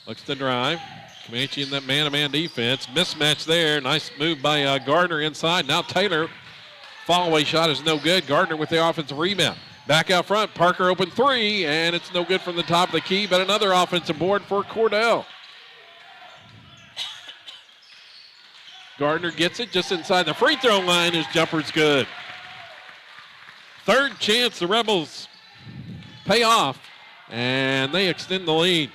Looks to drive. Comanche in that man-to-man defense. Mismatch there. Nice move by Gardner inside. Now Taylor. Fall-away shot is no good. Gardner with the offensive rebound. Back out front. Parker open 3, and it's no good from the top of the key, but another offensive board for Cordell. Gardner gets it just inside the free throw line. His jumper's good. Third chance the Rebels pay off, and they extend the lead.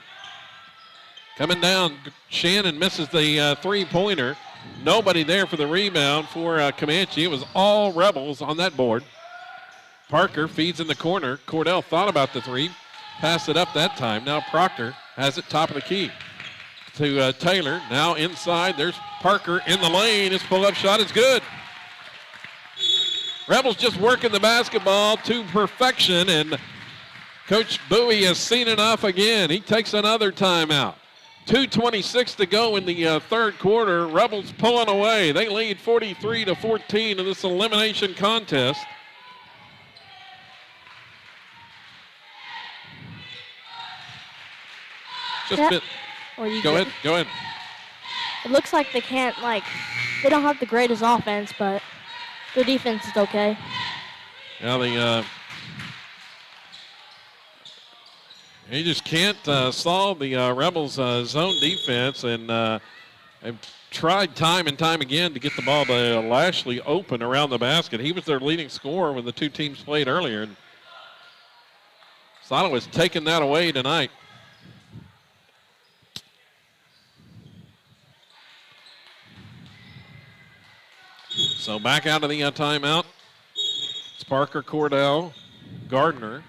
Coming down, Shannon misses the three-pointer. Nobody there for the rebound for Comanche. It was all Rebels on that board. Parker feeds in the corner. Cordell thought about the 3. Passed it up that time. Now Proctor has it top of the key to Taylor. Now inside, there's Parker in the lane. His pull-up shot is good. Rebels just working the basketball to perfection, and Coach Bowie has seen enough again. He takes another timeout. 2:26 to go in the third quarter. Rebels pulling away. They lead 43-14 in this elimination contest. Go ahead. It looks like they can't, they don't have the greatest offense, but their defense is okay. Now he just can't solve the Rebels' zone defense, and they've tried time and time again to get the ball to Lashley open around the basket. He was their leading scorer when the two teams played earlier, and Salo has taken that away tonight. So back out of the timeout. It's Parker, Cordell, Gardner,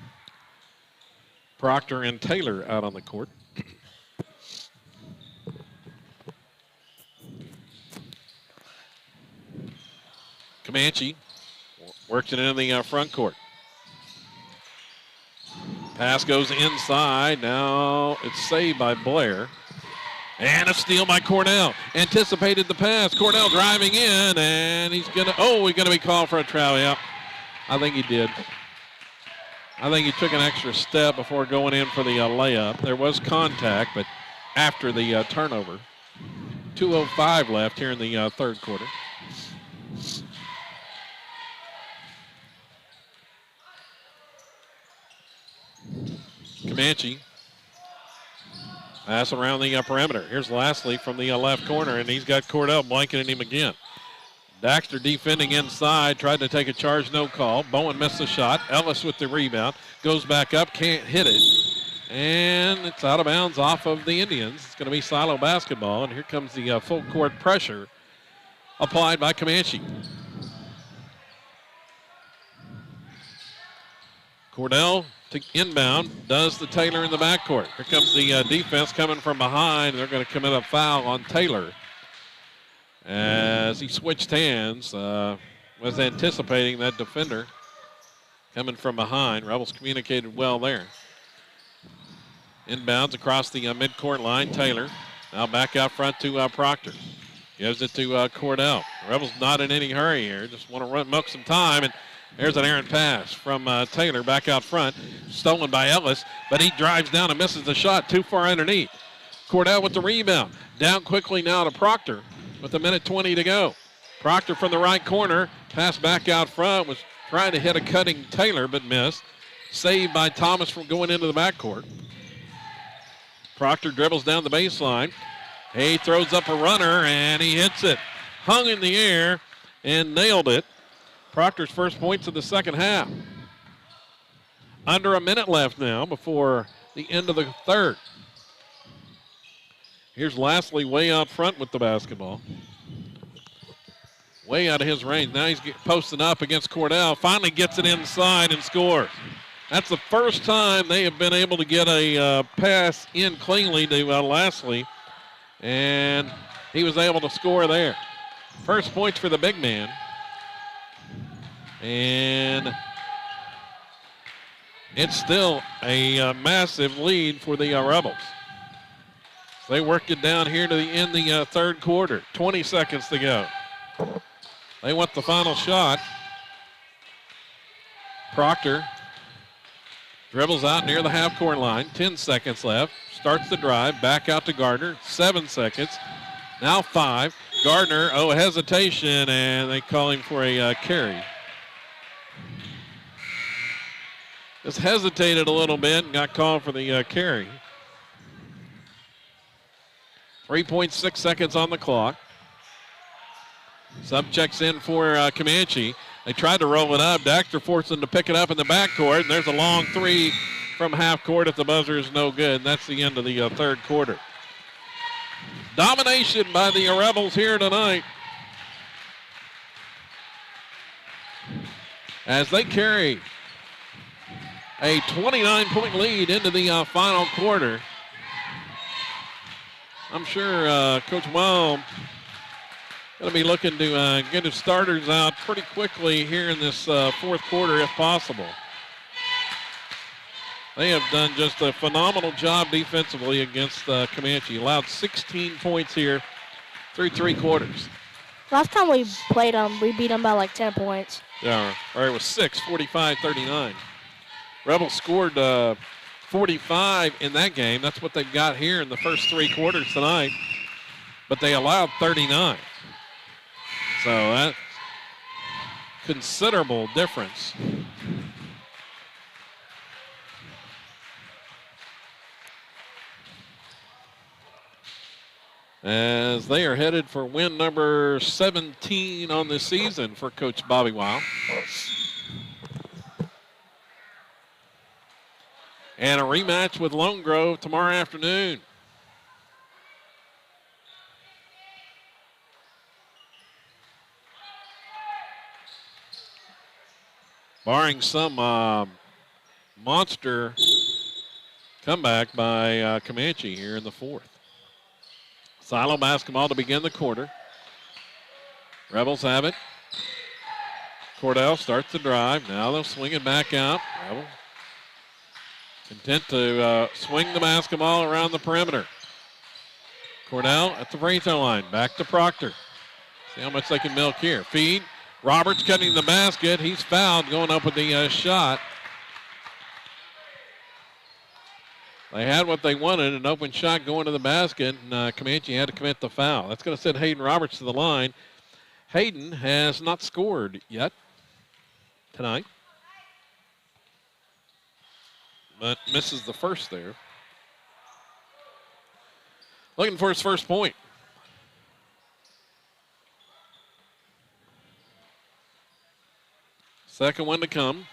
Proctor, and Taylor out on the court. Comanche works it in the front court. Pass goes inside. Now it's saved by Blair. And a steal by Cornell. Anticipated the pass. Cornell driving in, and he's going to be called for a travel. Yeah, I think he did. I think he took an extra step before going in for the layup. There was contact, but after the turnover. 2:05 left here in the third quarter. Comanche. Pass around the perimeter. Here's Lastly from the left corner, and he's got Cordell blanketing him again. Daxter defending inside, tried to take a charge, no call. Bowen missed the shot. Ellis with the rebound. Goes back up, can't hit it. And it's out of bounds off of the Indians. It's going to be Silo basketball, and here comes the full court pressure applied by Comanche. Cordell to inbound, does the Taylor in the backcourt. Here comes the defense coming from behind. They're going to commit a foul on Taylor. As he switched hands, was anticipating that defender coming from behind. Rebels communicated well there. Inbounds across the midcourt line, Taylor. Now back out front to Proctor. Gives it to Cordell. Rebels not in any hurry here, just want to milk some time. And there's an errant pass from Taylor back out front. Stolen by Ellis, but he drives down and misses the shot too far underneath. Cordell with the rebound. Down quickly now to Proctor with 1:20 to go. Proctor from the right corner. Pass back out front. Was trying to hit a cutting Taylor, but missed. Saved by Thomas from going into the backcourt. Proctor dribbles down the baseline. He throws up a runner, and he hits it. Hung in the air and nailed it. Proctor's first points of the second half. Under a minute left now before the end of the third. Here's Lastly way out front with the basketball. Way out of his range. Now he's posting up against Cordell. Finally gets it inside and scores. That's the first time they have been able to get a pass in cleanly to Lastly. And he was able to score there. First points for the big man. And it's still a massive lead for the Rebels. They worked it down here to the end of the third quarter. 20 seconds to go. They want the final shot. Proctor dribbles out near the half-court line. 10 seconds left. Starts the drive. Back out to Gardner. 7 seconds. Now 5. Gardner, hesitation, and they call him for a carry. Just hesitated a little bit and got called for the carry. 3.6 seconds on the clock. Sub checks in for Comanche. They tried to roll it up. Daxter forced them to pick it up in the backcourt. And there's a long three from half court if the buzzer is no good. And that's the end of the third quarter. Domination by the Rebels here tonight. As they carry a 29-point lead into the final quarter. I'm sure Coach Wall going to be looking to get his starters out pretty quickly here in this fourth quarter if possible. They have done just a phenomenal job defensively against Comanche. Allowed 16 points here through 3 quarters. Last time we played them, we beat them by like 10 points. Yeah, or it was 6, 45-39. Rebels scored 45 in that game. That's what they've got here in the first 3 quarters tonight. But they allowed 39. So that's considerable difference. As they are headed for win number 17 on the season for Coach Bobby Weil. And a rematch with Lone Grove tomorrow afternoon. Barring some monster comeback by Comanche here in the fourth. Silo basketball to begin the quarter. Rebels have it. Cordell starts the drive. Now they'll swing it back out. Rebels content to swing the basketball around the perimeter. Cordell at the free throw line. Back to Proctor. See how much they can milk here. Feed. Roberts cutting the basket. He's fouled going up with the shot. They had what they wanted, an open shot going to the basket, and Comanche had to commit the foul. That's going to send Hayden Roberts to the line. Hayden has not scored yet tonight, but misses the first there. Looking for his first point. Second one to come.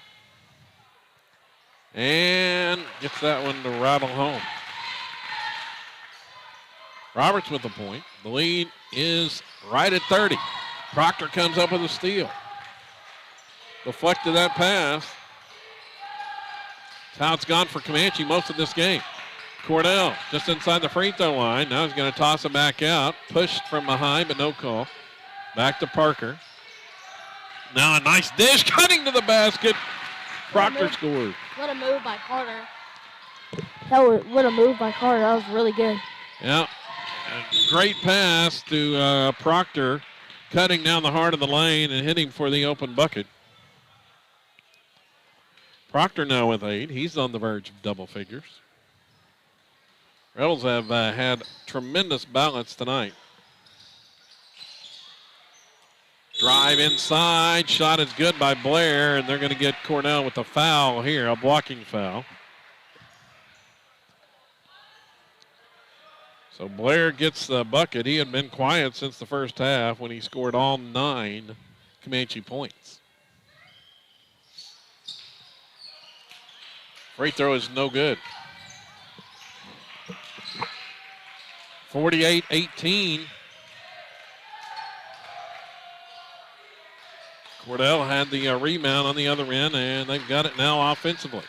And gets that one to rattle home. Roberts with the point. The lead is right at 30. Proctor comes up with a steal. Deflected that pass. That's how it's gone for Comanche most of this game. Cornell just inside the free throw line. Now he's going to toss it back out. Pushed from behind, but no call. Back to Parker. Now a nice dish, cutting to the basket. Proctor scored. What a move by Carter. What a move by Carter. That was really good. Yeah. A great pass to Proctor, cutting down the heart of the lane and hitting for the open bucket. Proctor now with 8. He's on the verge of double figures. Rebels have had tremendous balance tonight. Drive inside. Shot is good by Blair, and they're going to get Cornell with a foul here, a blocking foul. So Blair gets the bucket. He had been quiet since the first half when he scored all 9 Comanche points. Free throw is no good. 48-18. Cordell had the rebound on the other end, and they've got it now offensively.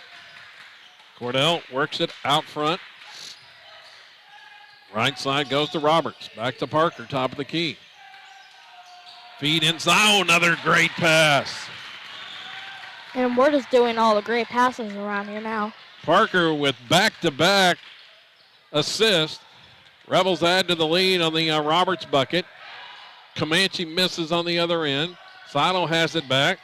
Cordell works it out front. Right side goes to Roberts. Back to Parker, top of the key. Feed inside. Oh, another great pass. And we're just doing all the great passes around here now. Parker with back-to-back assists. Rebels add to the lead on the Roberts bucket. Comanche misses on the other end. Silo has it back.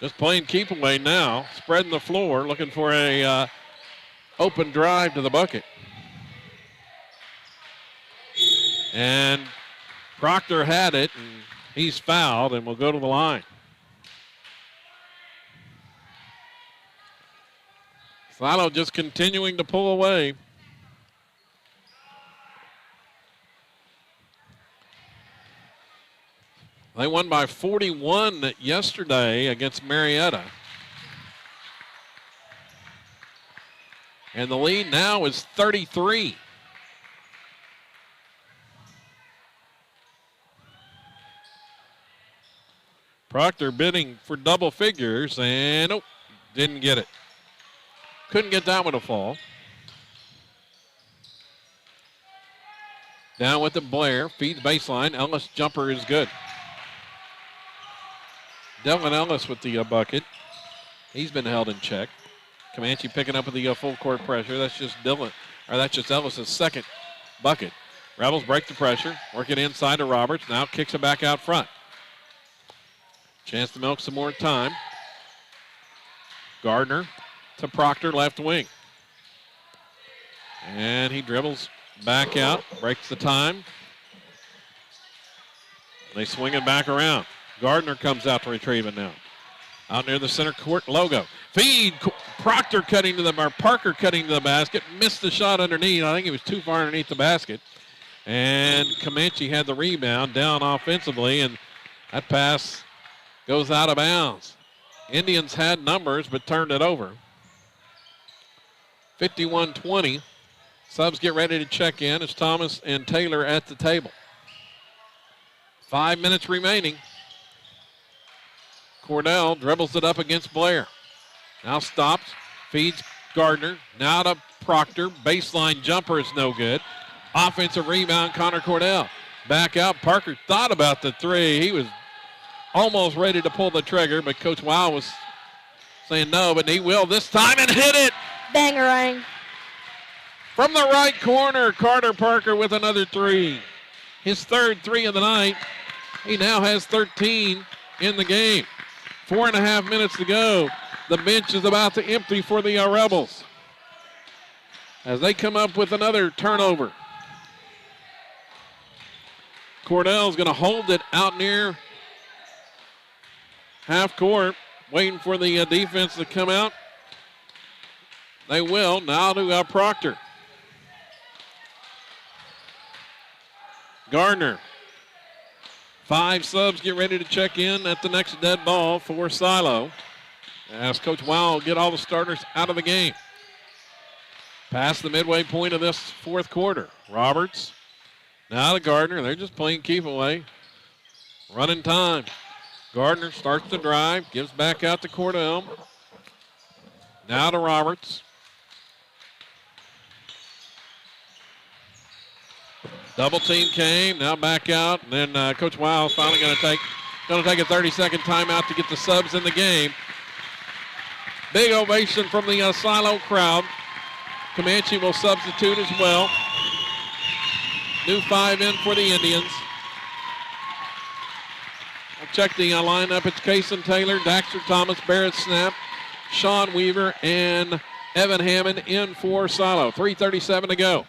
Just playing keep away now. Spreading the floor, looking for a open drive to the bucket. And Proctor had it, and he's fouled and will go to the line. Silo just continuing to pull away. They won by 41 yesterday against Marietta. And the lead now is 33. Proctor bidding for double figures, and nope, didn't get it. Couldn't get that one to fall. Down with the Blair, feeds baseline. Ellis jumper is good. Devlin Ellis with the bucket. He's been held in check. Comanche picking up with the full court pressure. That's just Ellis' second bucket. Rebels break the pressure, work it inside to Roberts. Now kicks it back out front. Chance to milk some more time. Gardner to Proctor, left wing. And he dribbles back out, breaks the time. They swing it back around. Gardner comes out to retrieve it now. Out near the center court logo. Feed, Parker cutting to the basket. Missed the shot underneath. I think he was too far underneath the basket. And Comanche had the rebound down offensively, and that pass goes out of bounds. Indians had numbers but turned it over. 51-20. Subs get ready to check in. It's Thomas and Taylor at the table. 5 minutes remaining. Cordell dribbles it up against Blair. Now stops, feeds Gardner. Now to Proctor. Baseline jumper is no good. Offensive rebound, Connor Cordell. Back out. Parker thought about the three. He was almost ready to pull the trigger, but Coach Wow was saying no, but he will this time and hit it. Bangarang. From the right corner, Carter Parker with another three. His third three of the night. He now has 13 in the game. 4.5 minutes to go. The bench is about to empty for the Rebels as they come up with another turnover. Cordell's going to hold it out near half court, waiting for the defense to come out. They will. Now to Proctor. Gardner. 5 subs get ready to check in at the next dead ball for Silo, as Coach Wow will get all the starters out of the game. Past the midway point of this fourth quarter. Roberts. Now to Gardner. They're just playing keep away. Running time. Gardner starts the drive. Gives back out to Cordell. Now to Roberts. Double team came. Now back out. And then Coach Wow is finally going to take a 30-second timeout to get the subs in the game. Big ovation from the Silo crowd. Comanche will substitute as well. New 5 in for the Indians. I'll check the lineup. It's Kason Taylor, Daxter Thomas, Barrett Snap, Sean Weaver, and Evan Hammond in for Silo. 3:37 to go.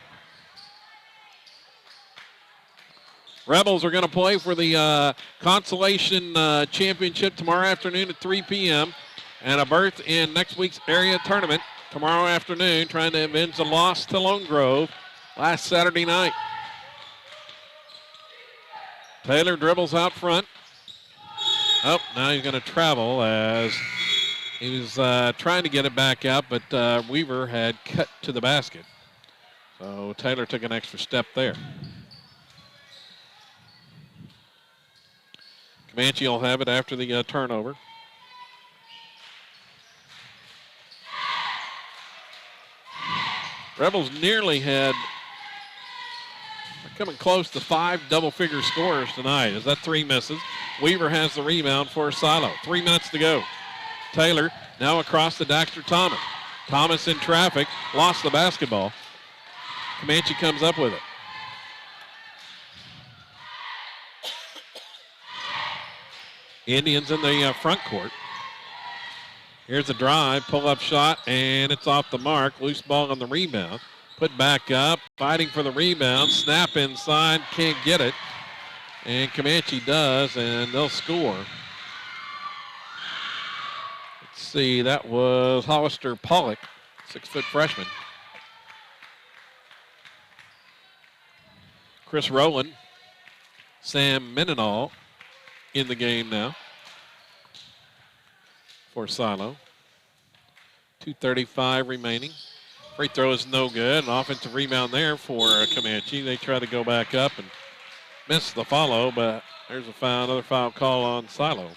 Rebels are going to play for the Consolation Championship tomorrow afternoon at 3 p.m. and a berth in next week's area tournament tomorrow afternoon, trying to avenge the loss to Lone Grove last Saturday night. Taylor dribbles out front. Oh, now he's going to travel as he was trying to get it back out, but Weaver had cut to the basket. So Taylor took an extra step there. Comanche will have it after the turnover. Rebels nearly had, coming close to 5 double-figure scorers tonight as that 3 misses. Weaver has the rebound for Silo. 3 minutes to go. Taylor now across to Daxter Thomas. Thomas in traffic, lost the basketball. Comanche comes up with it. Indians in the front court. Here's a drive, pull-up shot, and it's off the mark. Loose ball on the rebound. Put back up, fighting for the rebound. Snap inside, can't get it. And Comanche does, and they'll score. Let's see, that was Hollister Pollock, 6-foot freshman. Chris Rowland, Sam Mendenhall in the game now for Silo. 2:35 remaining. Free throw is no good. An offensive rebound there for Comanche. They try to go back up and miss the follow, but there's a foul, another foul call on Silo.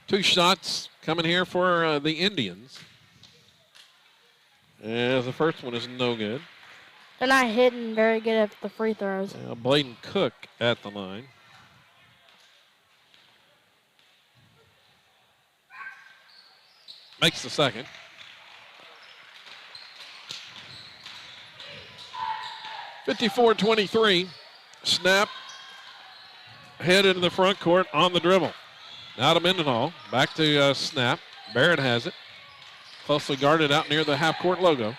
Two shots coming here for the Indians. The first one is no good. They're not hitting very good at the free throws. Bladen Cook at the line. Makes the second. (54-23). Snap. Head into the front court on the dribble. Now to Mendenhall. Back to Snap. Barrett has it. Closely guarded out near the half-court logo.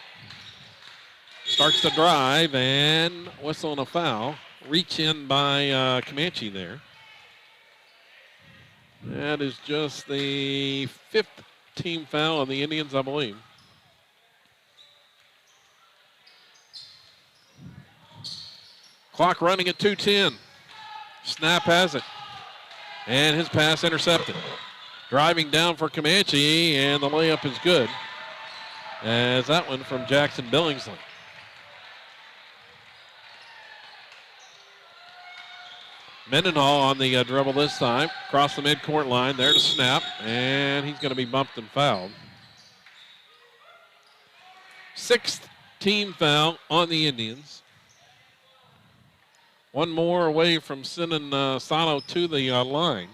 Starts to drive and whistle and a foul. Reach in by Comanche there. That is just the 5th team foul on the Indians, I believe. Clock running at 2:10. Snap has it. And his pass intercepted. Driving down for Comanche, and the layup is good. As that one from Jackson Billingsley. Mendenhall on the dribble this time. Across the midcourt line. There to Snap. And he's going to be bumped and fouled. 6th team foul on the Indians. One more away from sending Silo to the line.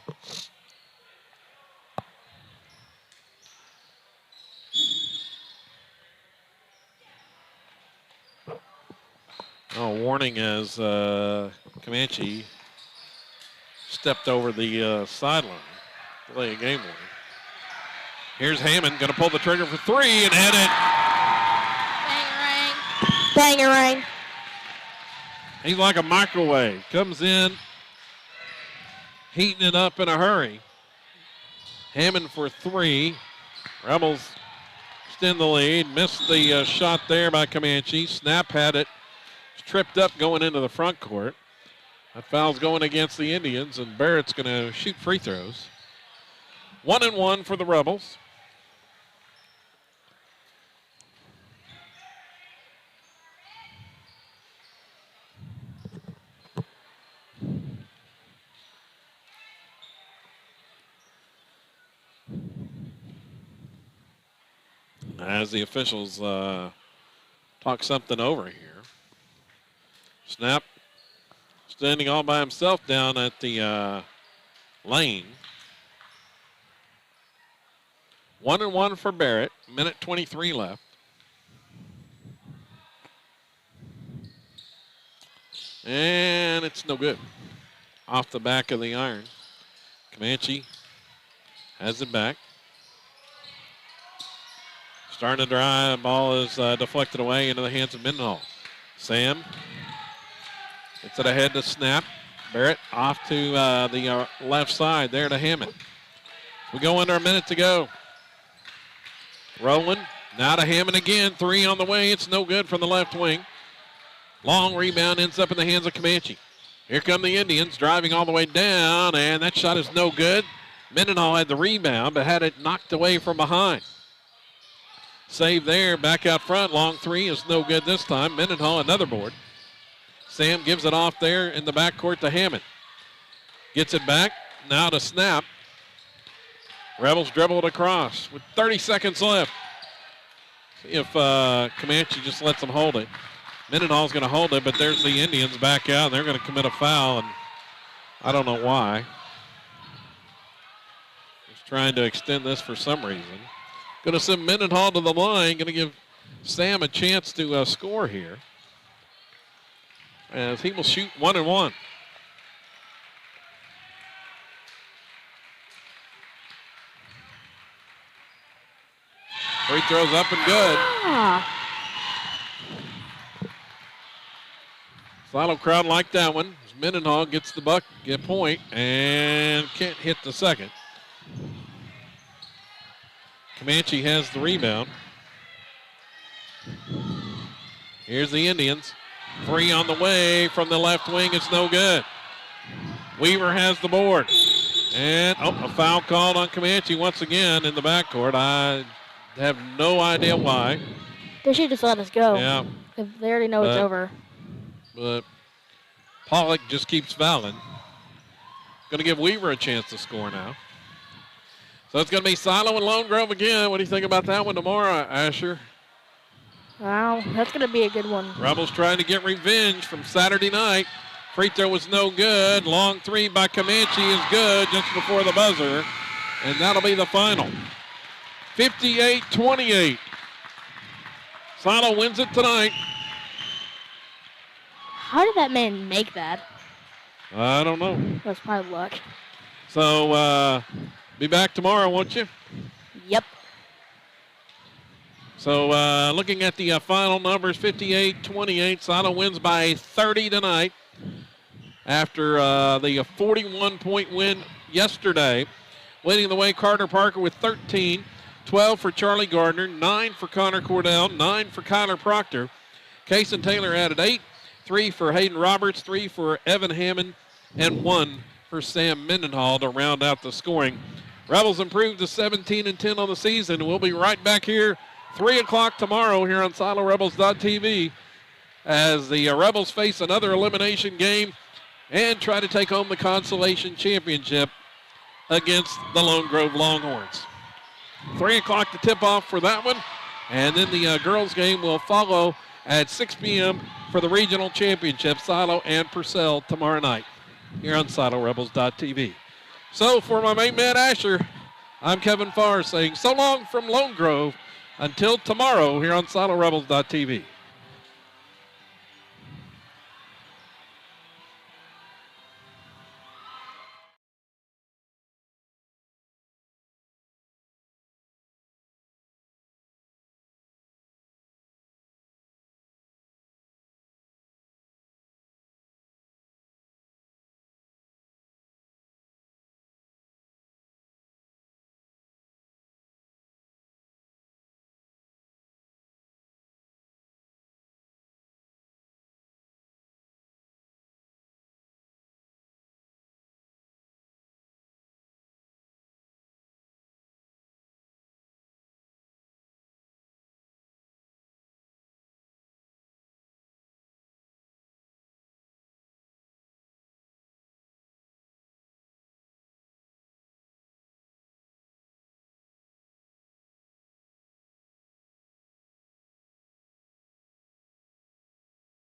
Warning as Comanche stepped over the sideline. Play a game warning. Here's Hammond, going to pull the trigger for three and hit it. Bangarang. He's like a microwave. Comes in, heating it up in a hurry. Hammond for three. Rebels extend the lead. Missed the shot there by Comanche. Snap had it. Tripped up going into the front court. That foul's going against the Indians, and Barrett's going to shoot free throws. 1-1 for the Rebels. As the officials talk something over here. Snap standing all by himself down at the lane. 1-1 for Barrett. Minute 23 left. And it's no good. Off the back of the iron. Comanche has it back. Starting to drive. Ball is deflected away into the hands of Mendenhall. Sam gets it ahead to Snap. Barrett off to the left side there to Hammond. We go under a minute to go. Rolling. Now to Hammond again. Three on the way. It's no good from the left wing. Long rebound ends up in the hands of Comanche. Here come the Indians driving all the way down, and that shot is no good. Mendenhall had the rebound, but had it knocked away from behind. Save there, back out front. Long three is no good this time. Mendenhall, another board. Sam gives it off there in the backcourt to Hammond. Gets it back, now to Snap. Rebels dribble it across with 30 seconds left. See if Comanche just lets them hold it. Mendenhall's going to hold it, but there's the Indians back out, and they're going to commit a foul, and I don't know why. Just trying to extend this for some reason. Going to send Mendenhall to the line, going to give Sam a chance to score here, as he will shoot 1-1. Free throws up and good. Silo crowd like that one. Mendenhall gets the point and can't hit the second. Comanche has the rebound. Here's the Indians. Three on the way from the left wing. It's no good. Weaver has the board. And a foul called on Comanche once again in the backcourt. I have no idea why. They should just let us go. Yeah. They already know it's over. But Pollock just keeps fouling. Going to give Weaver a chance to score now. So it's going to be Silo and Lone Grove again. What do you think about that one tomorrow, Asher? Wow, that's going to be a good one. Rebels trying to get revenge from Saturday night. Free throw was no good. Long three by Comanche is good just before the buzzer. And that'll be the final. 58-28. Silo wins it tonight. How did that man make that? I don't know. That's probably luck. So, be back tomorrow, won't you? Yep. So, looking at the final numbers, 58-28. Silo wins by 30 tonight after the 41-point win yesterday. Leading the way, Carter Parker with 13, 12 for Charlie Gardner, 9 for Connor Cordell, 9 for Kyler Proctor. Kason Taylor added 8, 3 for Hayden Roberts, 3 for Evan Hammond, and 1 for Sam Mendenhall to round out the scoring. Rebels improved to 17-10 on the season. We'll be right back here 3 o'clock tomorrow here on SiloRebels.tv as the Rebels face another elimination game and try to take home the consolation championship against the Lone Grove Longhorns. 3 o'clock to tip off for that one, and then the girls game will follow at 6 p.m. for the regional championship, Silo and Purcell tomorrow night here on SiloRebels.tv. So for my main man Asher, I'm Kevin Farr saying so long from Lone Grove until tomorrow here on SiloRebels.tv.